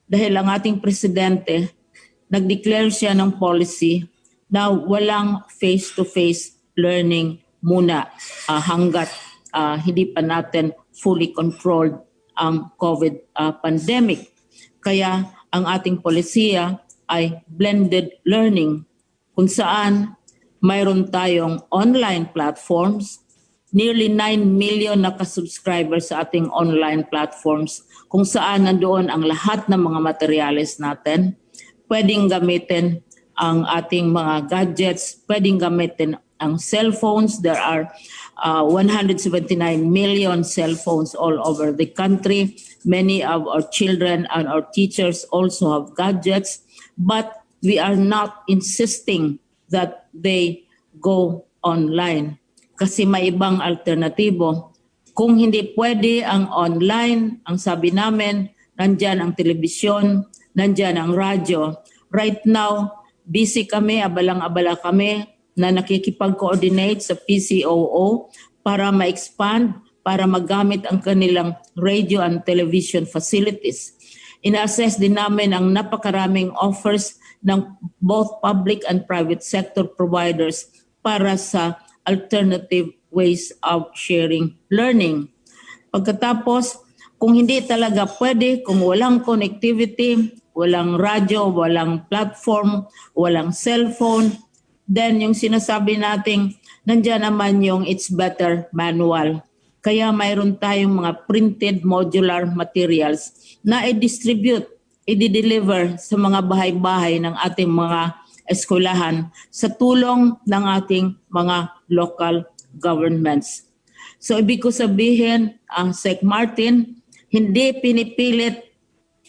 dahil ang ating presidente, nag-declare siya ng policy na walang face-to-face learning muna hanggat hindi pa natin fully controlled ang COVID pandemic. Kaya ang ating polisiya ay blended learning, kung saan mayroon tayong online platforms, nearly 9 million nakasubscribers sa ating online platforms, kung saan nandoon ang lahat ng mga materyales natin. Pwedeng gamitin ang ating mga gadgets, pwedeng gamitin ang cellphones. There are 179 million cell phones all over the country. Many of our children and our teachers also have gadgets, but we are not insisting that they go online kasi may ibang alternatibo. Kung hindi pwede ang online, ang sabi namin, nandyan ang telebisyon, nandyan ang radyo. Right now, busy kami, abalang-abala kami na nakikipag-coordinate sa PCOO para ma-expand, para magamit ang kanilang radio and television facilities. Ina-assess din namin ang napakaraming offers ng both public and private sector providers para sa alternative ways of sharing learning. Pagkatapos, kung hindi talaga pwede, kung walang connectivity, walang radyo, walang platform, walang cellphone, then yung sinasabi nating nandiyan naman yung It's Better manual. Kaya mayroon tayong mga printed modular materials na i-distribute, i-deliver sa mga bahay-bahay ng ating mga eskwelahan sa tulong ng ating mga local governments. So ibig ko sabihin, ang Sec Martin, hindi pinipilit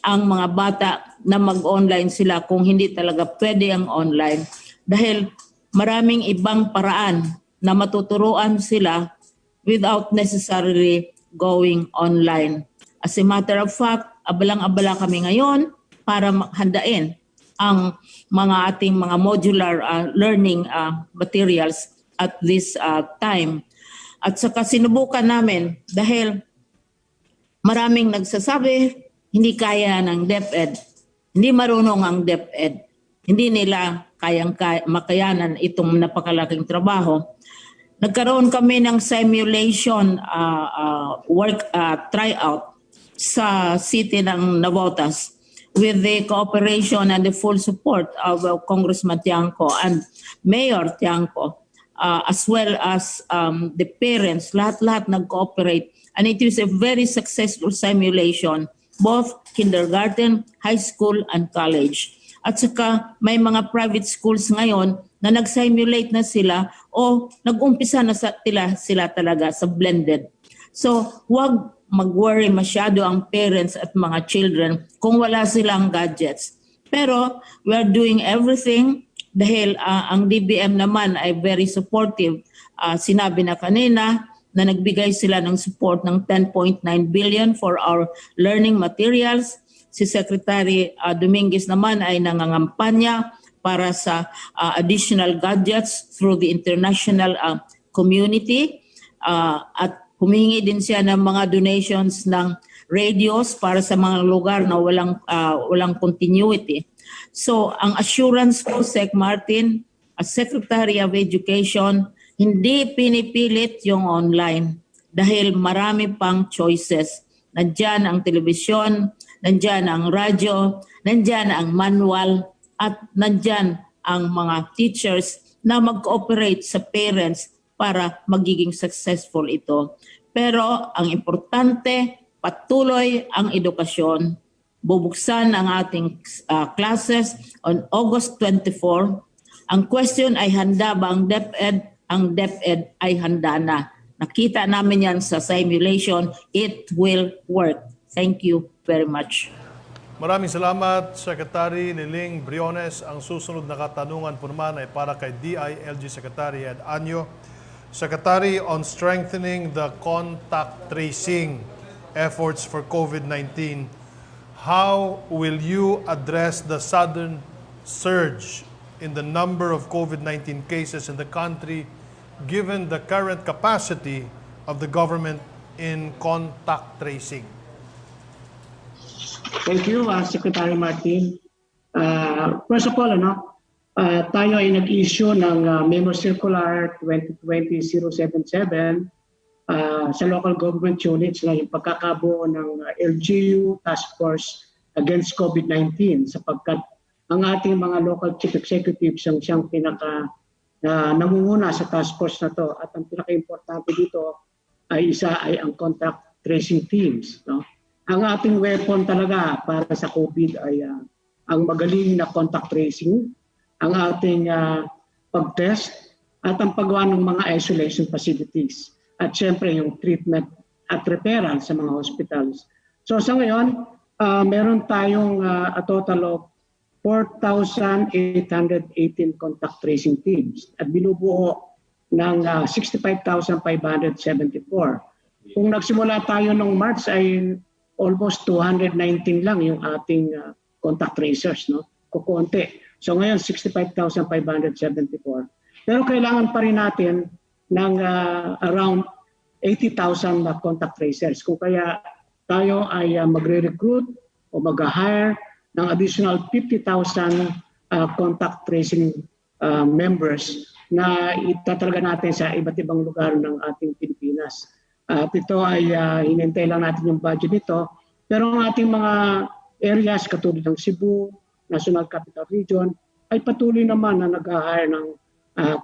ang mga bata na mag-online sila kung hindi talaga pwede ang online dahil maraming ibang paraan na matuturuan sila without necessarily going online. As a matter of fact, abalang-abala kami ngayon para handain ang mga ating mga modular learning materials at this time. At saka sinubukan namin dahil maraming nagsasabi hindi kaya ng DepEd, hindi marunong ang DepEd, hindi nila makayanan itong napakalaking trabaho. Nagkaroon kami ng simulation tryout sa city ng Navotas with the cooperation and the full support of Congressman Tiangco and Mayor Tiangco, as well as the parents, lahat-lahat nag-cooperate. And it is a very successful simulation, both kindergarten, high school, and college. At saka may mga private schools ngayon na nag-simulate na sila o nag-umpisa na sila talaga sa blended. So huwag mag-worry masyado ang parents at mga children kung wala silang gadgets. Pero we are doing everything dahil ang DBM naman ay very supportive. Sinabi na kanina na nagbigay sila ng support ng 10.9 billion for our learning materials. Si Secretary Dominguez naman ay nangangampanya para sa additional gadgets through the international community. At humingi din siya ng mga donations ng radios para sa mga lugar na walang continuity. So ang assurance ko, Sec Martin, as Secretary of Education, hindi pinipilit yung online dahil marami pang choices. Nandyan ang telebisyon, nandyan ang radyo, nandyan ang manual, at nandyan ang mga teachers na mag-cooperate sa parents para magiging successful ito. Pero ang importante, patuloy ang edukasyon. Bubuksan ang ating classes on August 24. Ang question ay handa ba ang DepEd? Ang DepEd ay handa na. Nakita namin yan sa simulation. It will work. Thank you very much. Maraming salamat, Secretary Liling Briones. Ang susunod na katanungan po naman ay para kay DILG Secretary Ed Anyo. Secretary, on strengthening the contact tracing efforts for COVID-19, how will you address the sudden surge in the number of COVID-19 cases in the country given the current capacity of the government in contact tracing? Thank you, Secretary Martin. First of all, tayo ay nag-issue ng Memo Circular 2020-077 sa local government units na yung pagkakabuo ng LGU Task Force Against COVID-19 sapagkat ang ating mga local chief executives ang siyang namumuna sa task force na to at ang pinaka-importante dito ay ang contact tracing teams. No? Ang ating weapon talaga para sa COVID ay ang magaling na contact tracing, ang ating pag-test at ang paggawa ng mga isolation facilities at syempre yung treatment at referral sa mga hospitals. So sa ngayon, meron tayong a total of 4,818 contact tracing teams at binubuo ng 65,574. Kung nagsimula tayo noong March ay almost 219 lang yung ating contact tracers, no? Kukunti. So ngayon 65,574. Pero kailangan pa rin natin ng around 80,000 na contact tracers. Kung kaya tayo ay magre-recruit o mag-hire ng additional 50,000 contact tracing members na itatalaga natin sa iba't ibang lugar ng ating Pilipinas. At ito ay hinintay lang natin yung budget nito. Pero ang ating mga areas katulad ng Cebu, National Capital Region, ay patuloy naman na nag-hire ng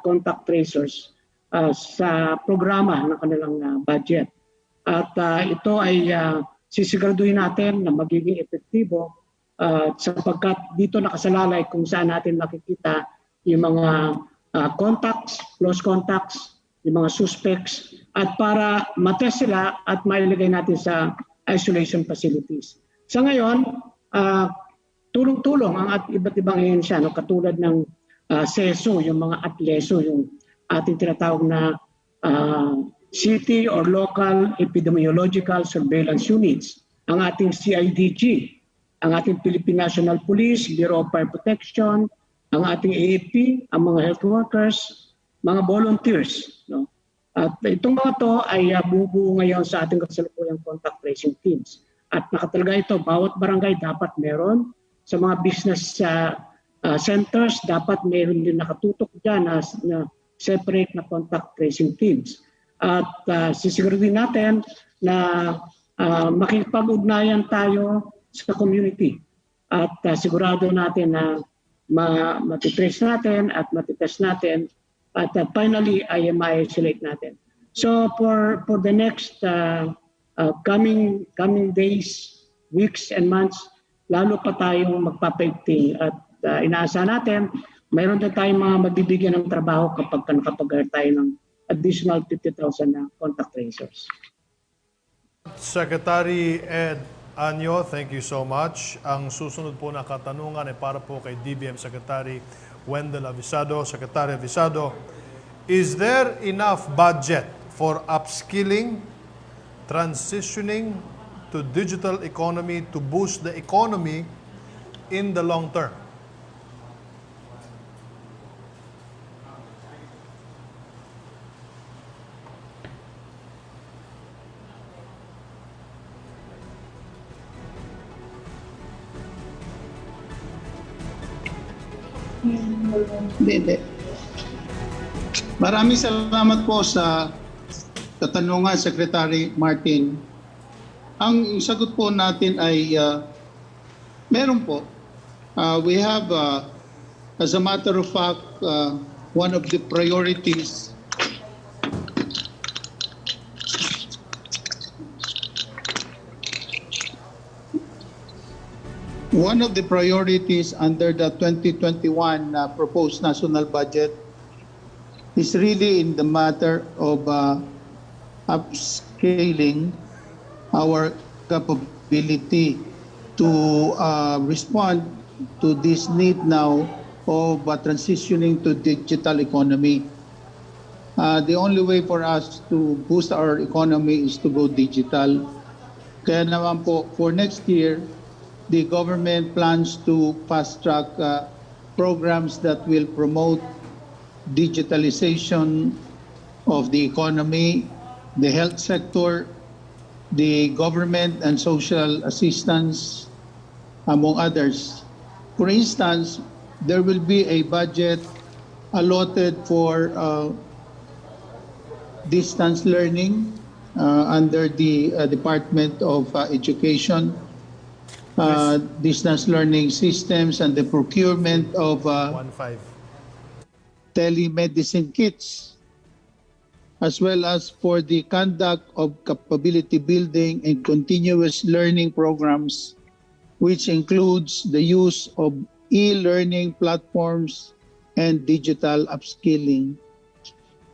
contact tracers sa programa ng kanilang budget. At ito ay sisiguraduhin natin na magiging epektibo sapagkat dito nakasalalay kung saan natin makikita yung mga contacts, close contacts, yung mga suspects, at para matest sila at mailagay natin sa isolation facilities. Sa ngayon, tulong-tulong ang iba't ibang ahensya, no? Katulad ng SESO, yung mga ATLESO, yung ating tinatawag na City or Local Epidemiological Surveillance Units, ang ating CIDG, ang ating Philippine National Police, Bureau of Fire Protection, ang ating AFP, ang mga health workers, mga volunteers. No? At itong mga to ay bubuo ngayon sa ating kasalukuyang contact tracing teams. At nakatalaga ito, bawat barangay dapat meron. Sa mga business centers, dapat meron din nakatutok dyan na separate na contact tracing teams. At sisiguruhin natin na makipag-ugnayan tayo sa community. At sigurado natin na matitrace natin at matitest natin at finally ay ma-isolate natin. So for the next coming days, weeks and months, lalo pa tayong magpapaigting at inaasahan natin, mayroon na tayong mga magbibigyan ng trabaho kapag nakapag-hire tayo ng additional 50,000 na contact tracers. Secretary Ed Anyo, thank you so much. Ang susunod po na katanungan ay para po kay DBM Secretary Wendell Avisado. Secretary Avisado, is there enough budget for upskilling, transitioning to digital economy to boost the economy in the long term? Hindi. Maraming salamat po sa katanungan, Secretary Martin. Ang sagot po natin ay meron po. We have, as a matter of fact, one of the priorities under the 2021 proposed national budget is really in the matter of upscaling our capability to respond to this need now of transitioning to digital economy. The only way for us to boost our economy is to go digital. Kaya naman po, for next year, the government plans to fast-track programs that will promote digitalization of the economy, the health sector, the government and social assistance, among others. For instance, there will be a budget allotted for distance learning under the Department of Education, distance learning systems and the procurement of telemedicine kits, as well as for the conduct of capability building and continuous learning programs, which includes the use of e-learning platforms and digital upskilling.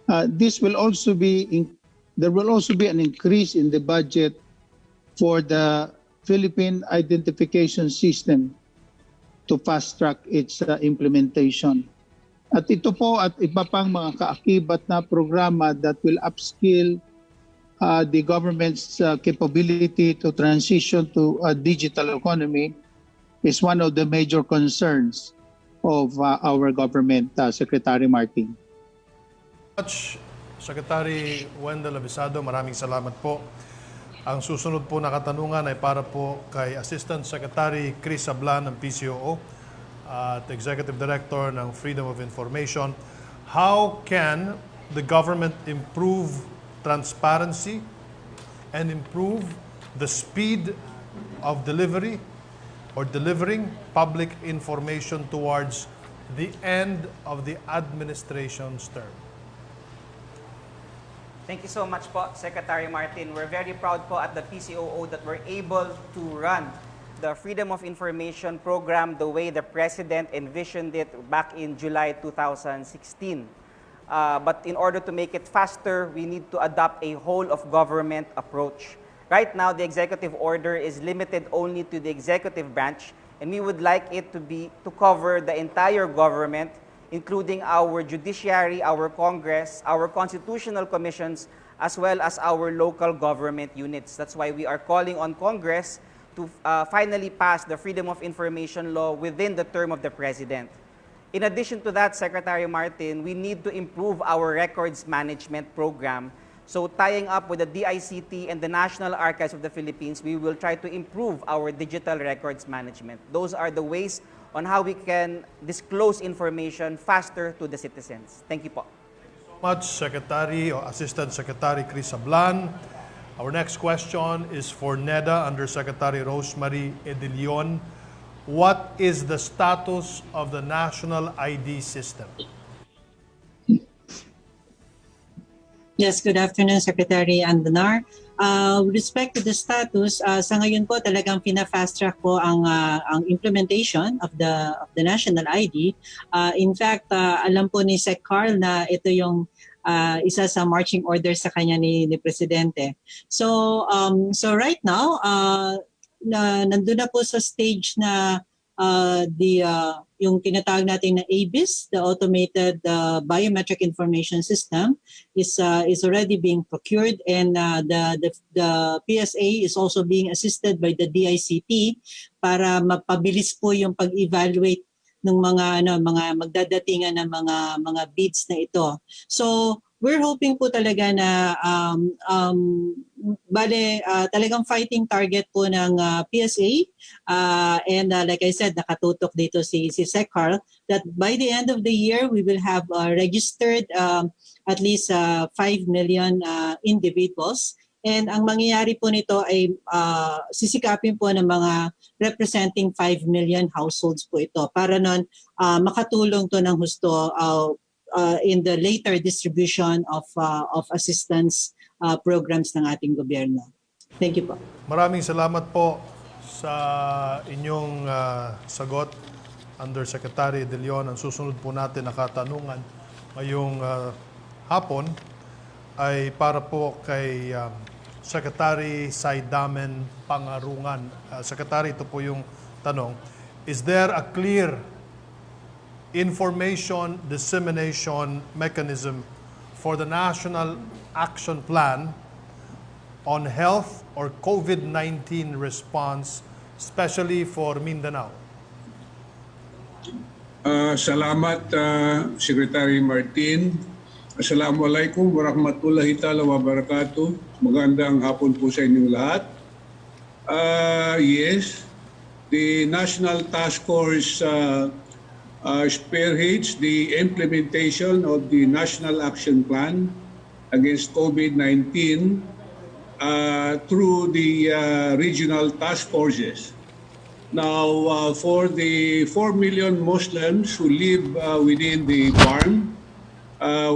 There will also be an increase in the budget for the Philippine Identification System to fast-track its implementation. At ito po at iba pang mga kaakibat na programa that will upskill the government's capability to transition to a digital economy is one of the major concerns of our government, Secretary Martin. Secretary Wendell Avisado, maraming salamat po. Ang susunod po na katanungan ay para po kay Assistant Secretary Chris Sablan ng PCOO at Executive Director ng Freedom of Information. How can the government improve transparency and improve the speed of delivery or delivering public information towards the end of the administration's term? Thank you so much po, Secretary Martin. We're very proud po at the PCOO that we're able to run the Freedom of Information program the way the President envisioned it back in July 2016. But in order to make it faster, we need to adopt a whole-of-government approach. Right now, the executive order is limited only to the executive branch, and we would like it to cover the entire government, including our judiciary, our Congress, our constitutional commissions, as well as our local government units. That's why we are calling on Congress to finally pass the Freedom of Information law within the term of the President. In addition to that, Secretary Martin, we need to improve our records management program. So tying up with the DICT and the National Archives of the Philippines, we will try to improve our digital records management. Those are the ways on how we can disclose information faster to the citizens. Thank you po. Much, Secretary or Assistant Secretary Chris Ablan. Our next question is for NEDA Undersecretary Rosemary Edilion. What is the status of the national ID system? Yes, good afternoon, Secretary Andanar. With respect to the status, sa ngayon po talagang fina-fast track po ang implementation of the national ID. In fact, alam po ni Sec Carl na ito yung isa sa marching orders sa kanya ni Presidente. So right now, nandun na po sa stage na yung tinatawag natin na ABIS, the Automated Biometric Information System, is already being procured, and the PSA is also being assisted by the DICT para mapabilis po yung pag-evaluate ng mga magdadatingan ng mga bids na ito. So we're hoping po talaga na talagang fighting target po ng PSA, and like I said, nakatutok dito si Sec Carl, that by the end of the year we will have registered at least 5 million individuals. And ang mangyayari po nito ay sisikapin po ng mga representing 5 million households po ito para nun makatulong to ng husto in the later distribution of assistance programs ng ating gobyerno. Thank you po. Maraming salamat po sa inyong sagot, Undersecretary De Leon. Ang susunod po natin na katanungan ngayong hapon ay para po kay Secretary Saidamen Pangarungan. Secretary, ito po yung tanong. Is there a clear information dissemination mechanism for the National Action Plan on health or COVID-19 response, especially for Mindanao? Salamat, Secretary Martin. Assalamualaikum warahmatullahi ta'ala wabarakatuh. Magandang hapon po sa inyong lahat. Yes, the National Task Force spearheads the implementation of the National Action Plan against COVID-19 through the regional task forces. Now, for the 4 million Muslims who live within the BARM,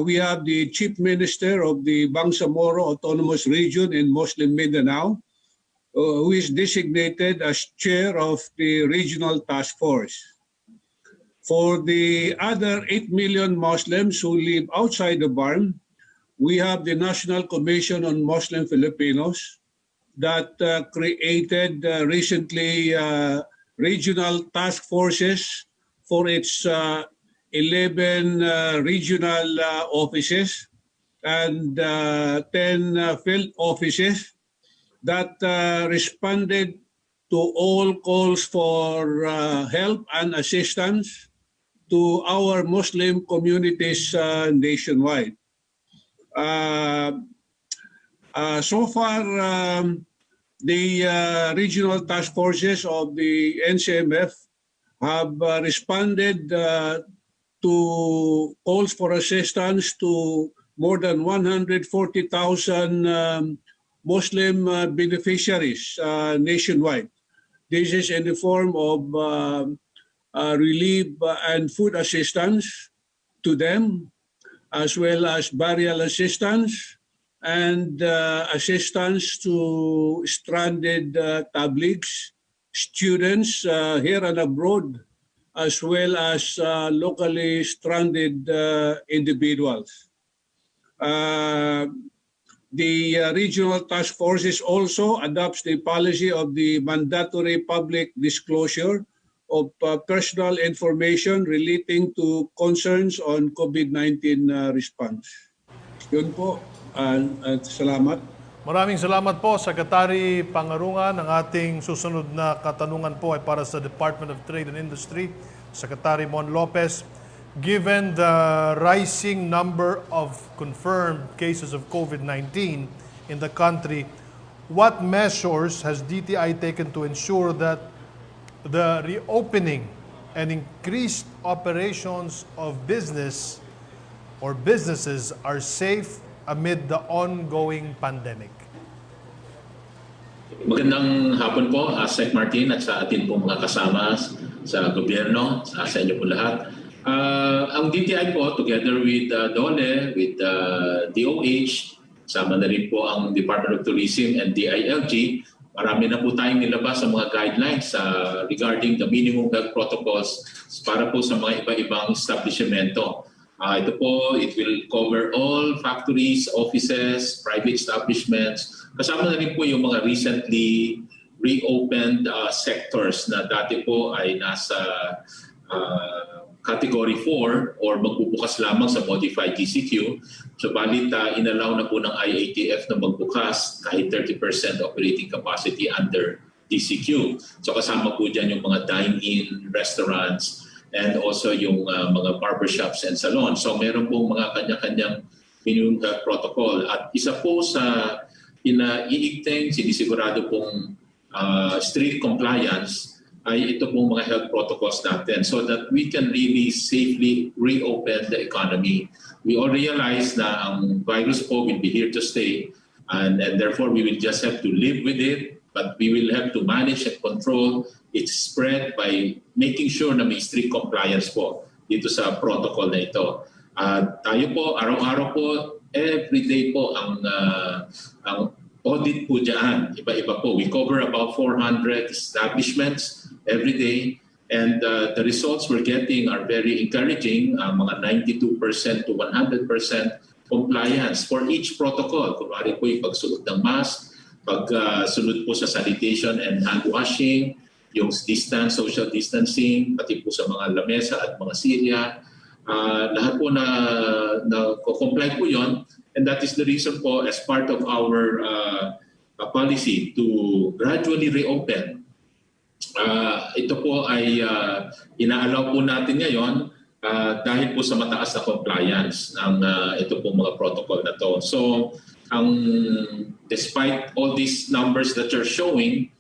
we have the Chief Minister of the Bangsamoro Autonomous Region in Muslim Mindanao, who is designated as chair of the regional task force. For the other 8 million Muslims who live outside the BARM, we have the National Commission on Muslim Filipinos that created recently regional task forces for its 11 regional offices and 10 field offices that responded to all calls for help and assistance to our Muslim communities nationwide. So far, the regional task forces of the NCMF have responded to calls for assistance to more than 140,000 Muslim beneficiaries nationwide. This is in the form of relief and food assistance to them, as well as burial assistance and assistance to stranded tabligs, students here and abroad, as well as locally stranded individuals. The regional task forces also adopts the policy of the mandatory public disclosure of personal information relating to concerns on COVID-19 response. Yun po, at salamat. Maraming salamat po, Secretary Pangarungan. Ang ating susunod na katanungan po ay para sa Department of Trade and Industry, Secretary Mon Lopez. given the rising number of confirmed cases of COVID-19 in the country, what measures has DTI taken to ensure that the reopening and increased operations of businesses are safe amid the ongoing pandemic? Magandang hapon po, Sec Martin, at sa atin po mga kasama sa gobyerno, sa inyo po lahat. Ang DTI po, together with DOLE, with DOH, sama na rin po ang Department of Tourism and DILG, marami na po tayong nilabas sa mga guidelines regarding the minimum health protocols para po sa mga iba-ibang establishmento. Ito po, it will cover all factories, offices, private establishments. Kasama na rin po yung mga recently reopened sectors na dati po ay nasa Category 4 or magbubukas lamang sa modified DCQ. So balit inallow na po ng IATF na magbukas kahit 30% operating capacity under DCQ. So kasama po dyan yung mga dine-in, restaurants, and also yung mga barbershops and salons. So meron pong mga kanya-kanyang minimum health protocol. At isa po sa iniigting, sinisigurado pong strict compliance ay ito pong mga health protocols natin so that we can really safely reopen the economy. We all realize na ang virus po will be here to stay and therefore we will just have to live with it, but we will have to manage and control its spread by making sure na may strict compliance po dito sa protocol na ito. Tayo po, araw-araw po, everyday po ang audit po dyan. Iba-iba po. We cover about 400 establishments every day, and the results we're getting are very encouraging, mga 92% to 100% compliance for each protocol. Kunwari po yung pagsulot ng mask, pagsunod po sa sanitation and hand washing, yung distance, social distancing, pati po sa mga lamesa at mga silya. Lahat po na comply po yon, and that is the reason po as part of our policy to gradually reopen. Ito po ay ina-allow po natin ngayon dahil po sa mataas na compliance ng ito po mga protocol na to. So, despite all these numbers that you're showing,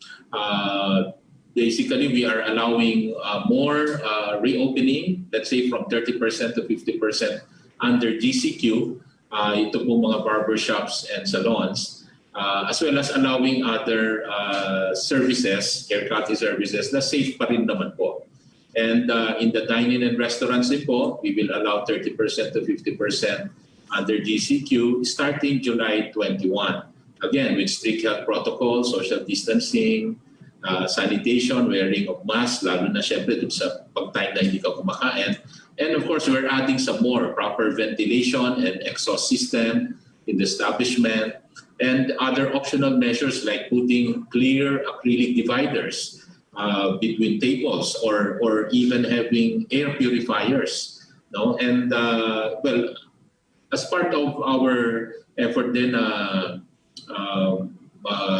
basically we are allowing more reopening, let's say from 30% to 50% under GCQ. Ito po mga barbershops and salons. As well as allowing other services, haircutting services, na safe pa rin naman po. And in the dining and restaurants din po, we will allow 30% to 50% under GCQ starting July 21. Again, with strict health protocols, social distancing, sanitation, wearing of masks, lalo na syempre dun sa pag-time na hindi ka kumakain. And of course, we're adding some more proper ventilation and exhaust system in the establishment, and other optional measures like putting clear acrylic dividers between tables or even having air purifiers. No? And well, as part of our effort then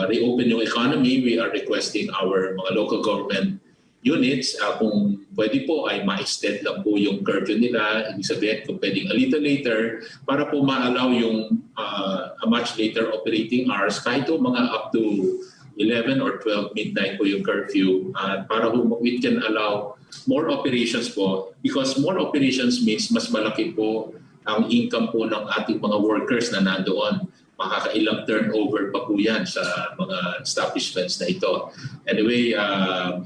reopen yung economy, we are requesting our mga local government units, kung pwede po ay ma-extend lang po yung curfew nila, ibig sabihin kung pwedeng a little later, para po ma-allow yung a much later operating hours, kahit po mga up to 11 or 12 midnight po yung curfew, para po we can allow more operations po, because more operations means mas malaki po ang income po ng ating mga workers na nandoon. Makakailang turnover pa po yan sa mga establishments na ito. Anyway,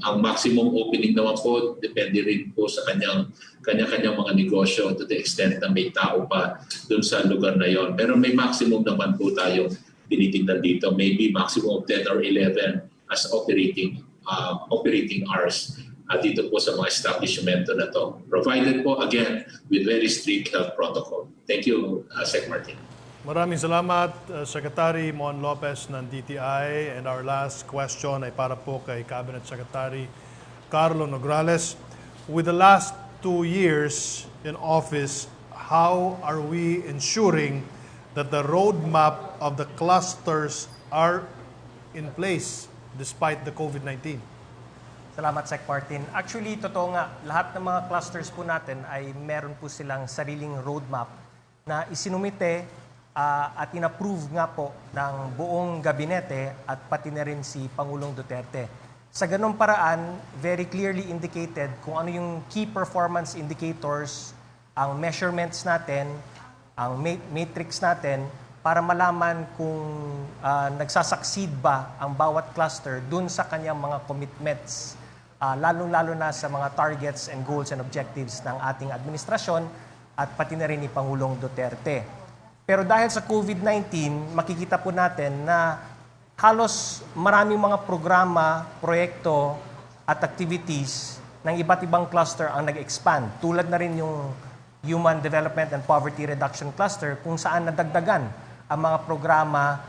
ang maximum opening naman po, depende rin po sa kanya-kanyang mga negosyo to the extent na may tao pa dun sa lugar na yon. Pero may maximum naman po tayong tinitingnan dito. Maybe maximum of 10 or 11 as operating hours dito po sa mga establishmento na to. Provided po, again, with very strict health protocol. Thank you, Sec. Martin. Maraming salamat, Secretary Mon Lopez ng DTI. And our last question ay para po kay Cabinet Secretary Carlo Nograles. With the last 2 years in office, how are we ensuring that the roadmap of the clusters are in place despite the COVID-19? Salamat, Sec. Martin. Actually, totoo nga, lahat ng mga clusters po natin ay meron po silang sariling roadmap na isinumite at inapprove nga po ng buong gabinete at pati na rin si Pangulong Duterte. Sa ganung paraan, very clearly indicated kung ano yung key performance indicators, ang measurements natin, ang matrix natin, para malaman kung nagsasucceed ba ang bawat cluster dun sa kanyang mga commitments, lalong-lalo na sa mga targets and goals and objectives ng ating administrasyon at pati na rin ni Pangulong Duterte. Pero dahil sa COVID-19, makikita po natin na halos maraming mga programa, proyekto at activities ng iba't ibang cluster ang nag-expand. Tulad na rin yung Human Development and Poverty Reduction Cluster kung saan nadagdagan ang mga programa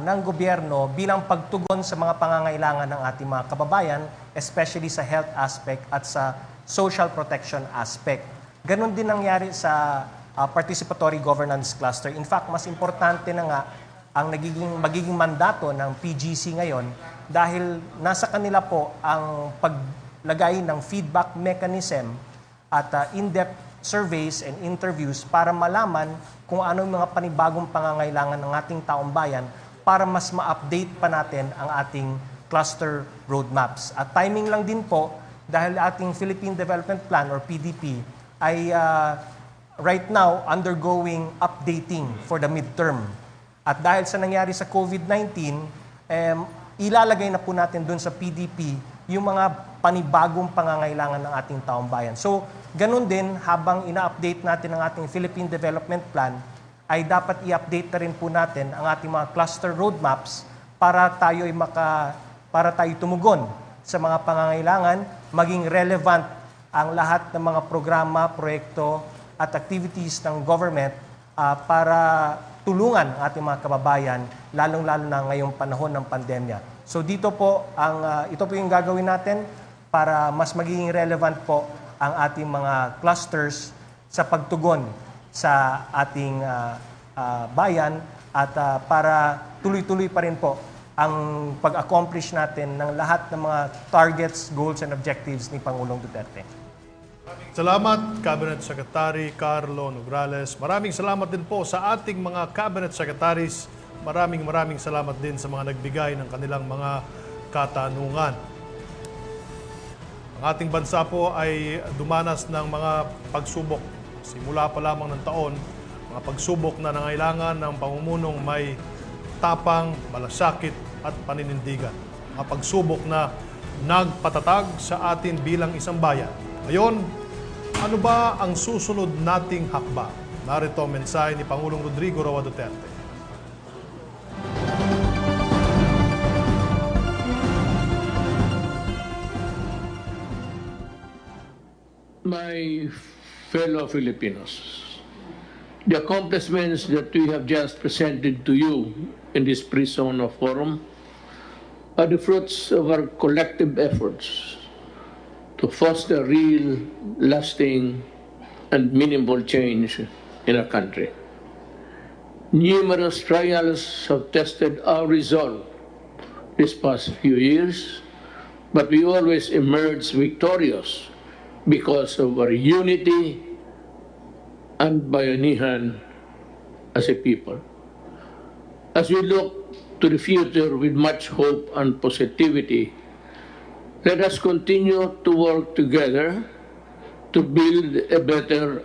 ng gobyerno bilang pagtugon sa mga pangangailangan ng ating mga kababayan, especially sa health aspect at sa social protection aspect. Ganon din nangyari sa participatory governance cluster. In fact, mas importante na nga ang magiging mandato ng PGC ngayon dahil nasa kanila po ang paglagay ng feedback mechanism at in-depth surveys and interviews para malaman kung ano yung mga panibagong pangangailangan ng ating taong bayan para mas ma-update pa natin ang ating cluster roadmaps. At timing lang din po dahil ating Philippine Development Plan or PDP ay right now undergoing updating for the midterm. At dahil sa nangyari sa COVID-19, ilalagay na po natin dun sa PDP yung mga panibagong pangangailangan ng ating taong bayan. So, ganun din, habang ina-update natin ang ating Philippine Development Plan, ay dapat i-update na rin po natin ang ating mga cluster roadmaps para tayo tumugon sa mga pangangailangan, maging relevant ang lahat ng mga programa, proyekto at activities ng government para tulungan ang ating mga kababayan, lalong-lalo na ngayong panahon ng pandemya. So dito po, ito po yung gagawin natin para mas magiging relevant po ang ating mga clusters sa pagtugon sa ating bayan at para tuloy-tuloy pa rin po ang pag-accomplish natin ng lahat ng mga targets, goals, and objectives ni Pangulong Duterte. Salamat, Cabinet Secretary Carlo Nograles. Maraming salamat din po sa ating mga Cabinet Secretaries. Maraming salamat din sa mga nagbigay ng kanilang mga katanungan. Ang ating bansa po ay dumanas ng mga pagsubok. Simula pa lamang ng taon, mga pagsubok na nangailangan ng pamumunong may tapang, malasakit at paninindigan. Mga pagsubok na nagpatatag sa atin bilang isang bayan. Ngayon, ano ba ang susunod nating hakbang? Narito ang mensahe ni Pangulong Rodrigo Roa Duterte. My fellow Filipinos, the accomplishments that we have just presented to you in this Pre-SONA forum are the fruits of our collective efforts to foster real, lasting, and meaningful change in our country. Numerous trials have tested our resolve these past few years, but we always emerge victorious because of our unity and bayanihan as a people. As we look to the future with much hope and positivity, let us continue to work together to build a better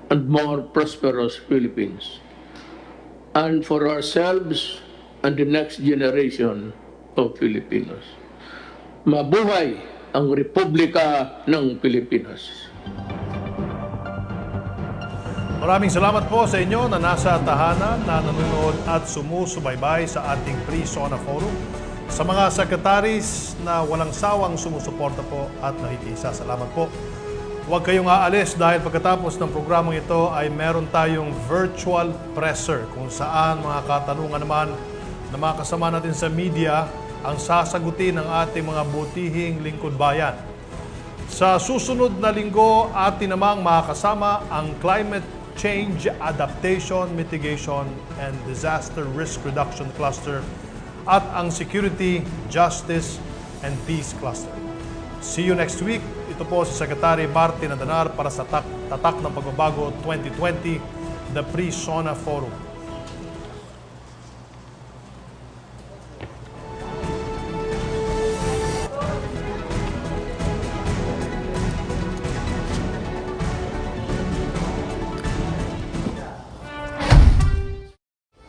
and more prosperous Philippines, and for ourselves and the next generation of Filipinos. Mabuhay ang Republika ng Pilipinas. Maraming salamat po sa inyo na nasa tahanan, na nanonood at sumusubaybay sa ating Pre-SONA Forum. Sa mga secretaries na walang sawang sumusuporta po at nakikisa, salamat po. Huwag kayong aalis dahil pagkatapos ng programang ito ay meron tayong virtual presser kung saan mga katanungan naman na mga kasama natin sa media ang sasagutin ng ating mga butihing lingkod bayan. Sa susunod na linggo, atin namang makakasama ang Climate Change Adaptation, Mitigation, and Disaster Risk Reduction Cluster at ang Security, Justice, and Peace Cluster. See you next week. Ito po si Secretary Martin Adanar para sa Tatak ng Pagbabago 2020, the Pre-SONA Forum.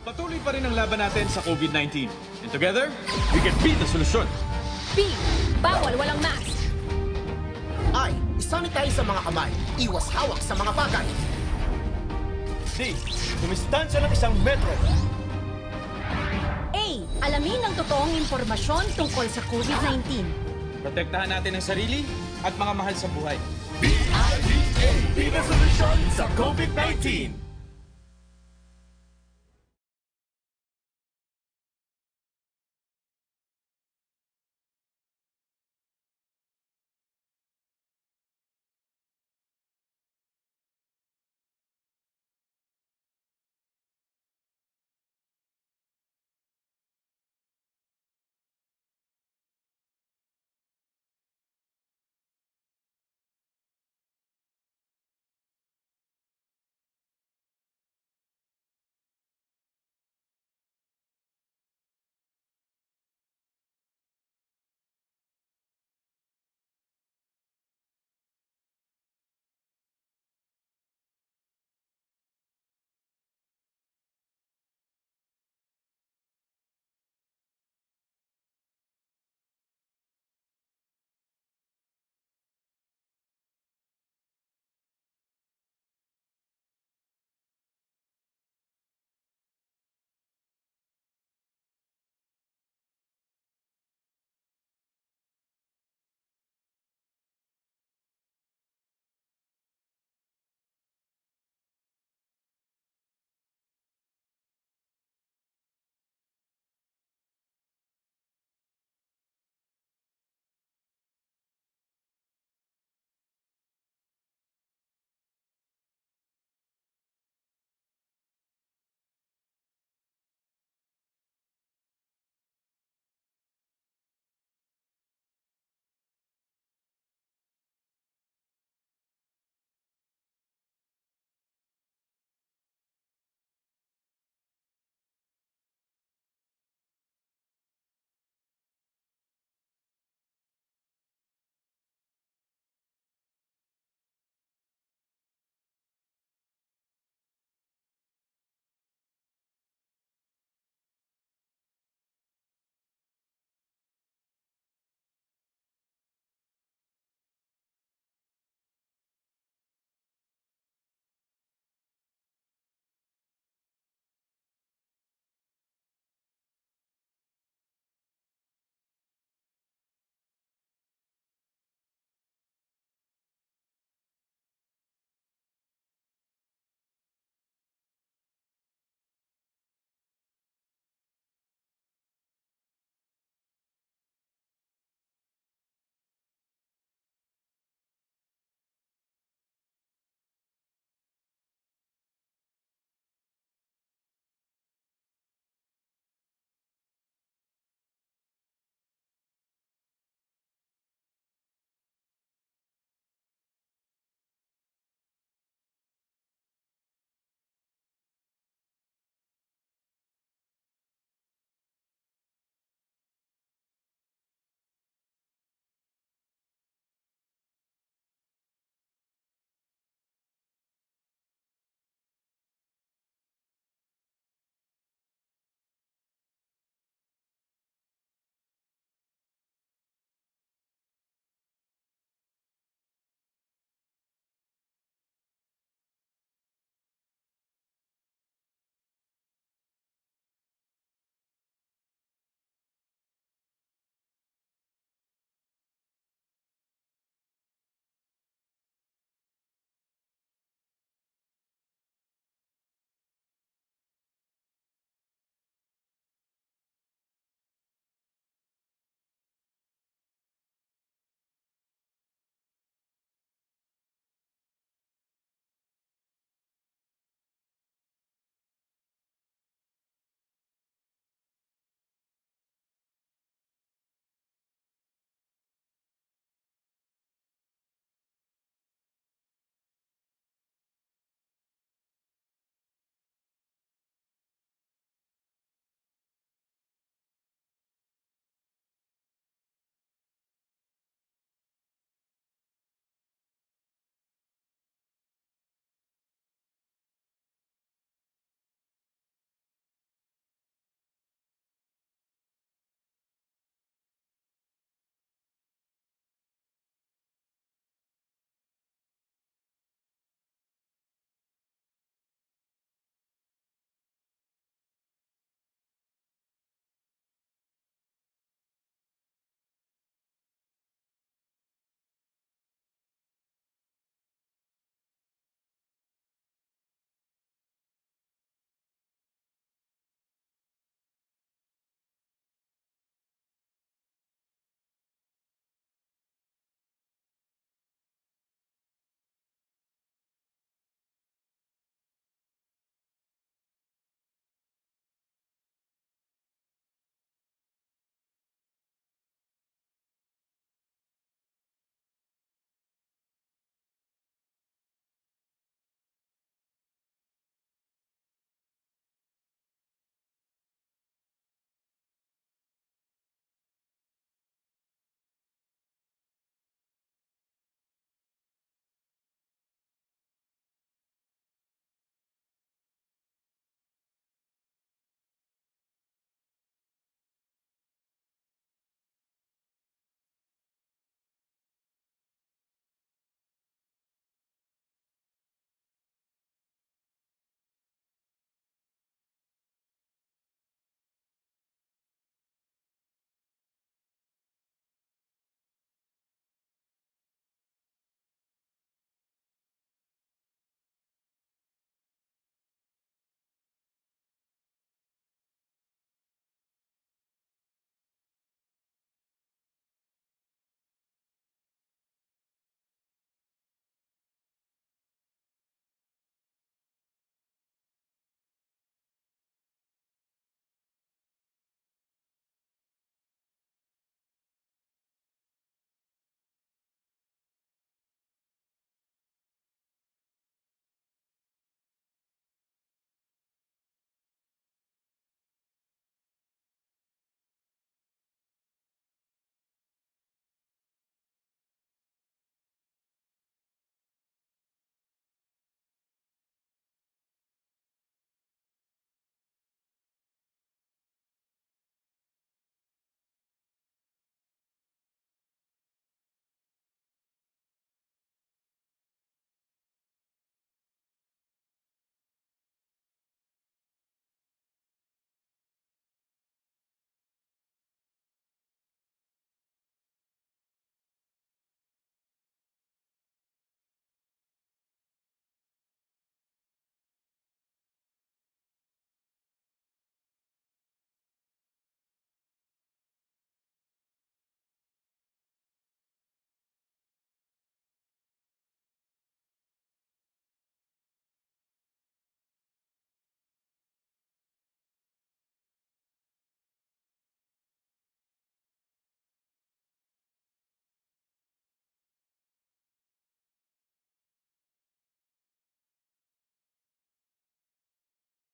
Patuloy pa rin ang laban natin sa COVID-19. And together, we can beat the solusyon. B. Bawal walang mask. I. Isanitize sa mga kamay. Iwas hawak sa mga bagay. D. Dumistansya ng 1 metro. A. Alamin ang totoong impormasyon tungkol sa COVID-19. Protektahan natin ang sarili at mga mahal sa buhay. B-I-D-A. Be the solusyon sa COVID-19.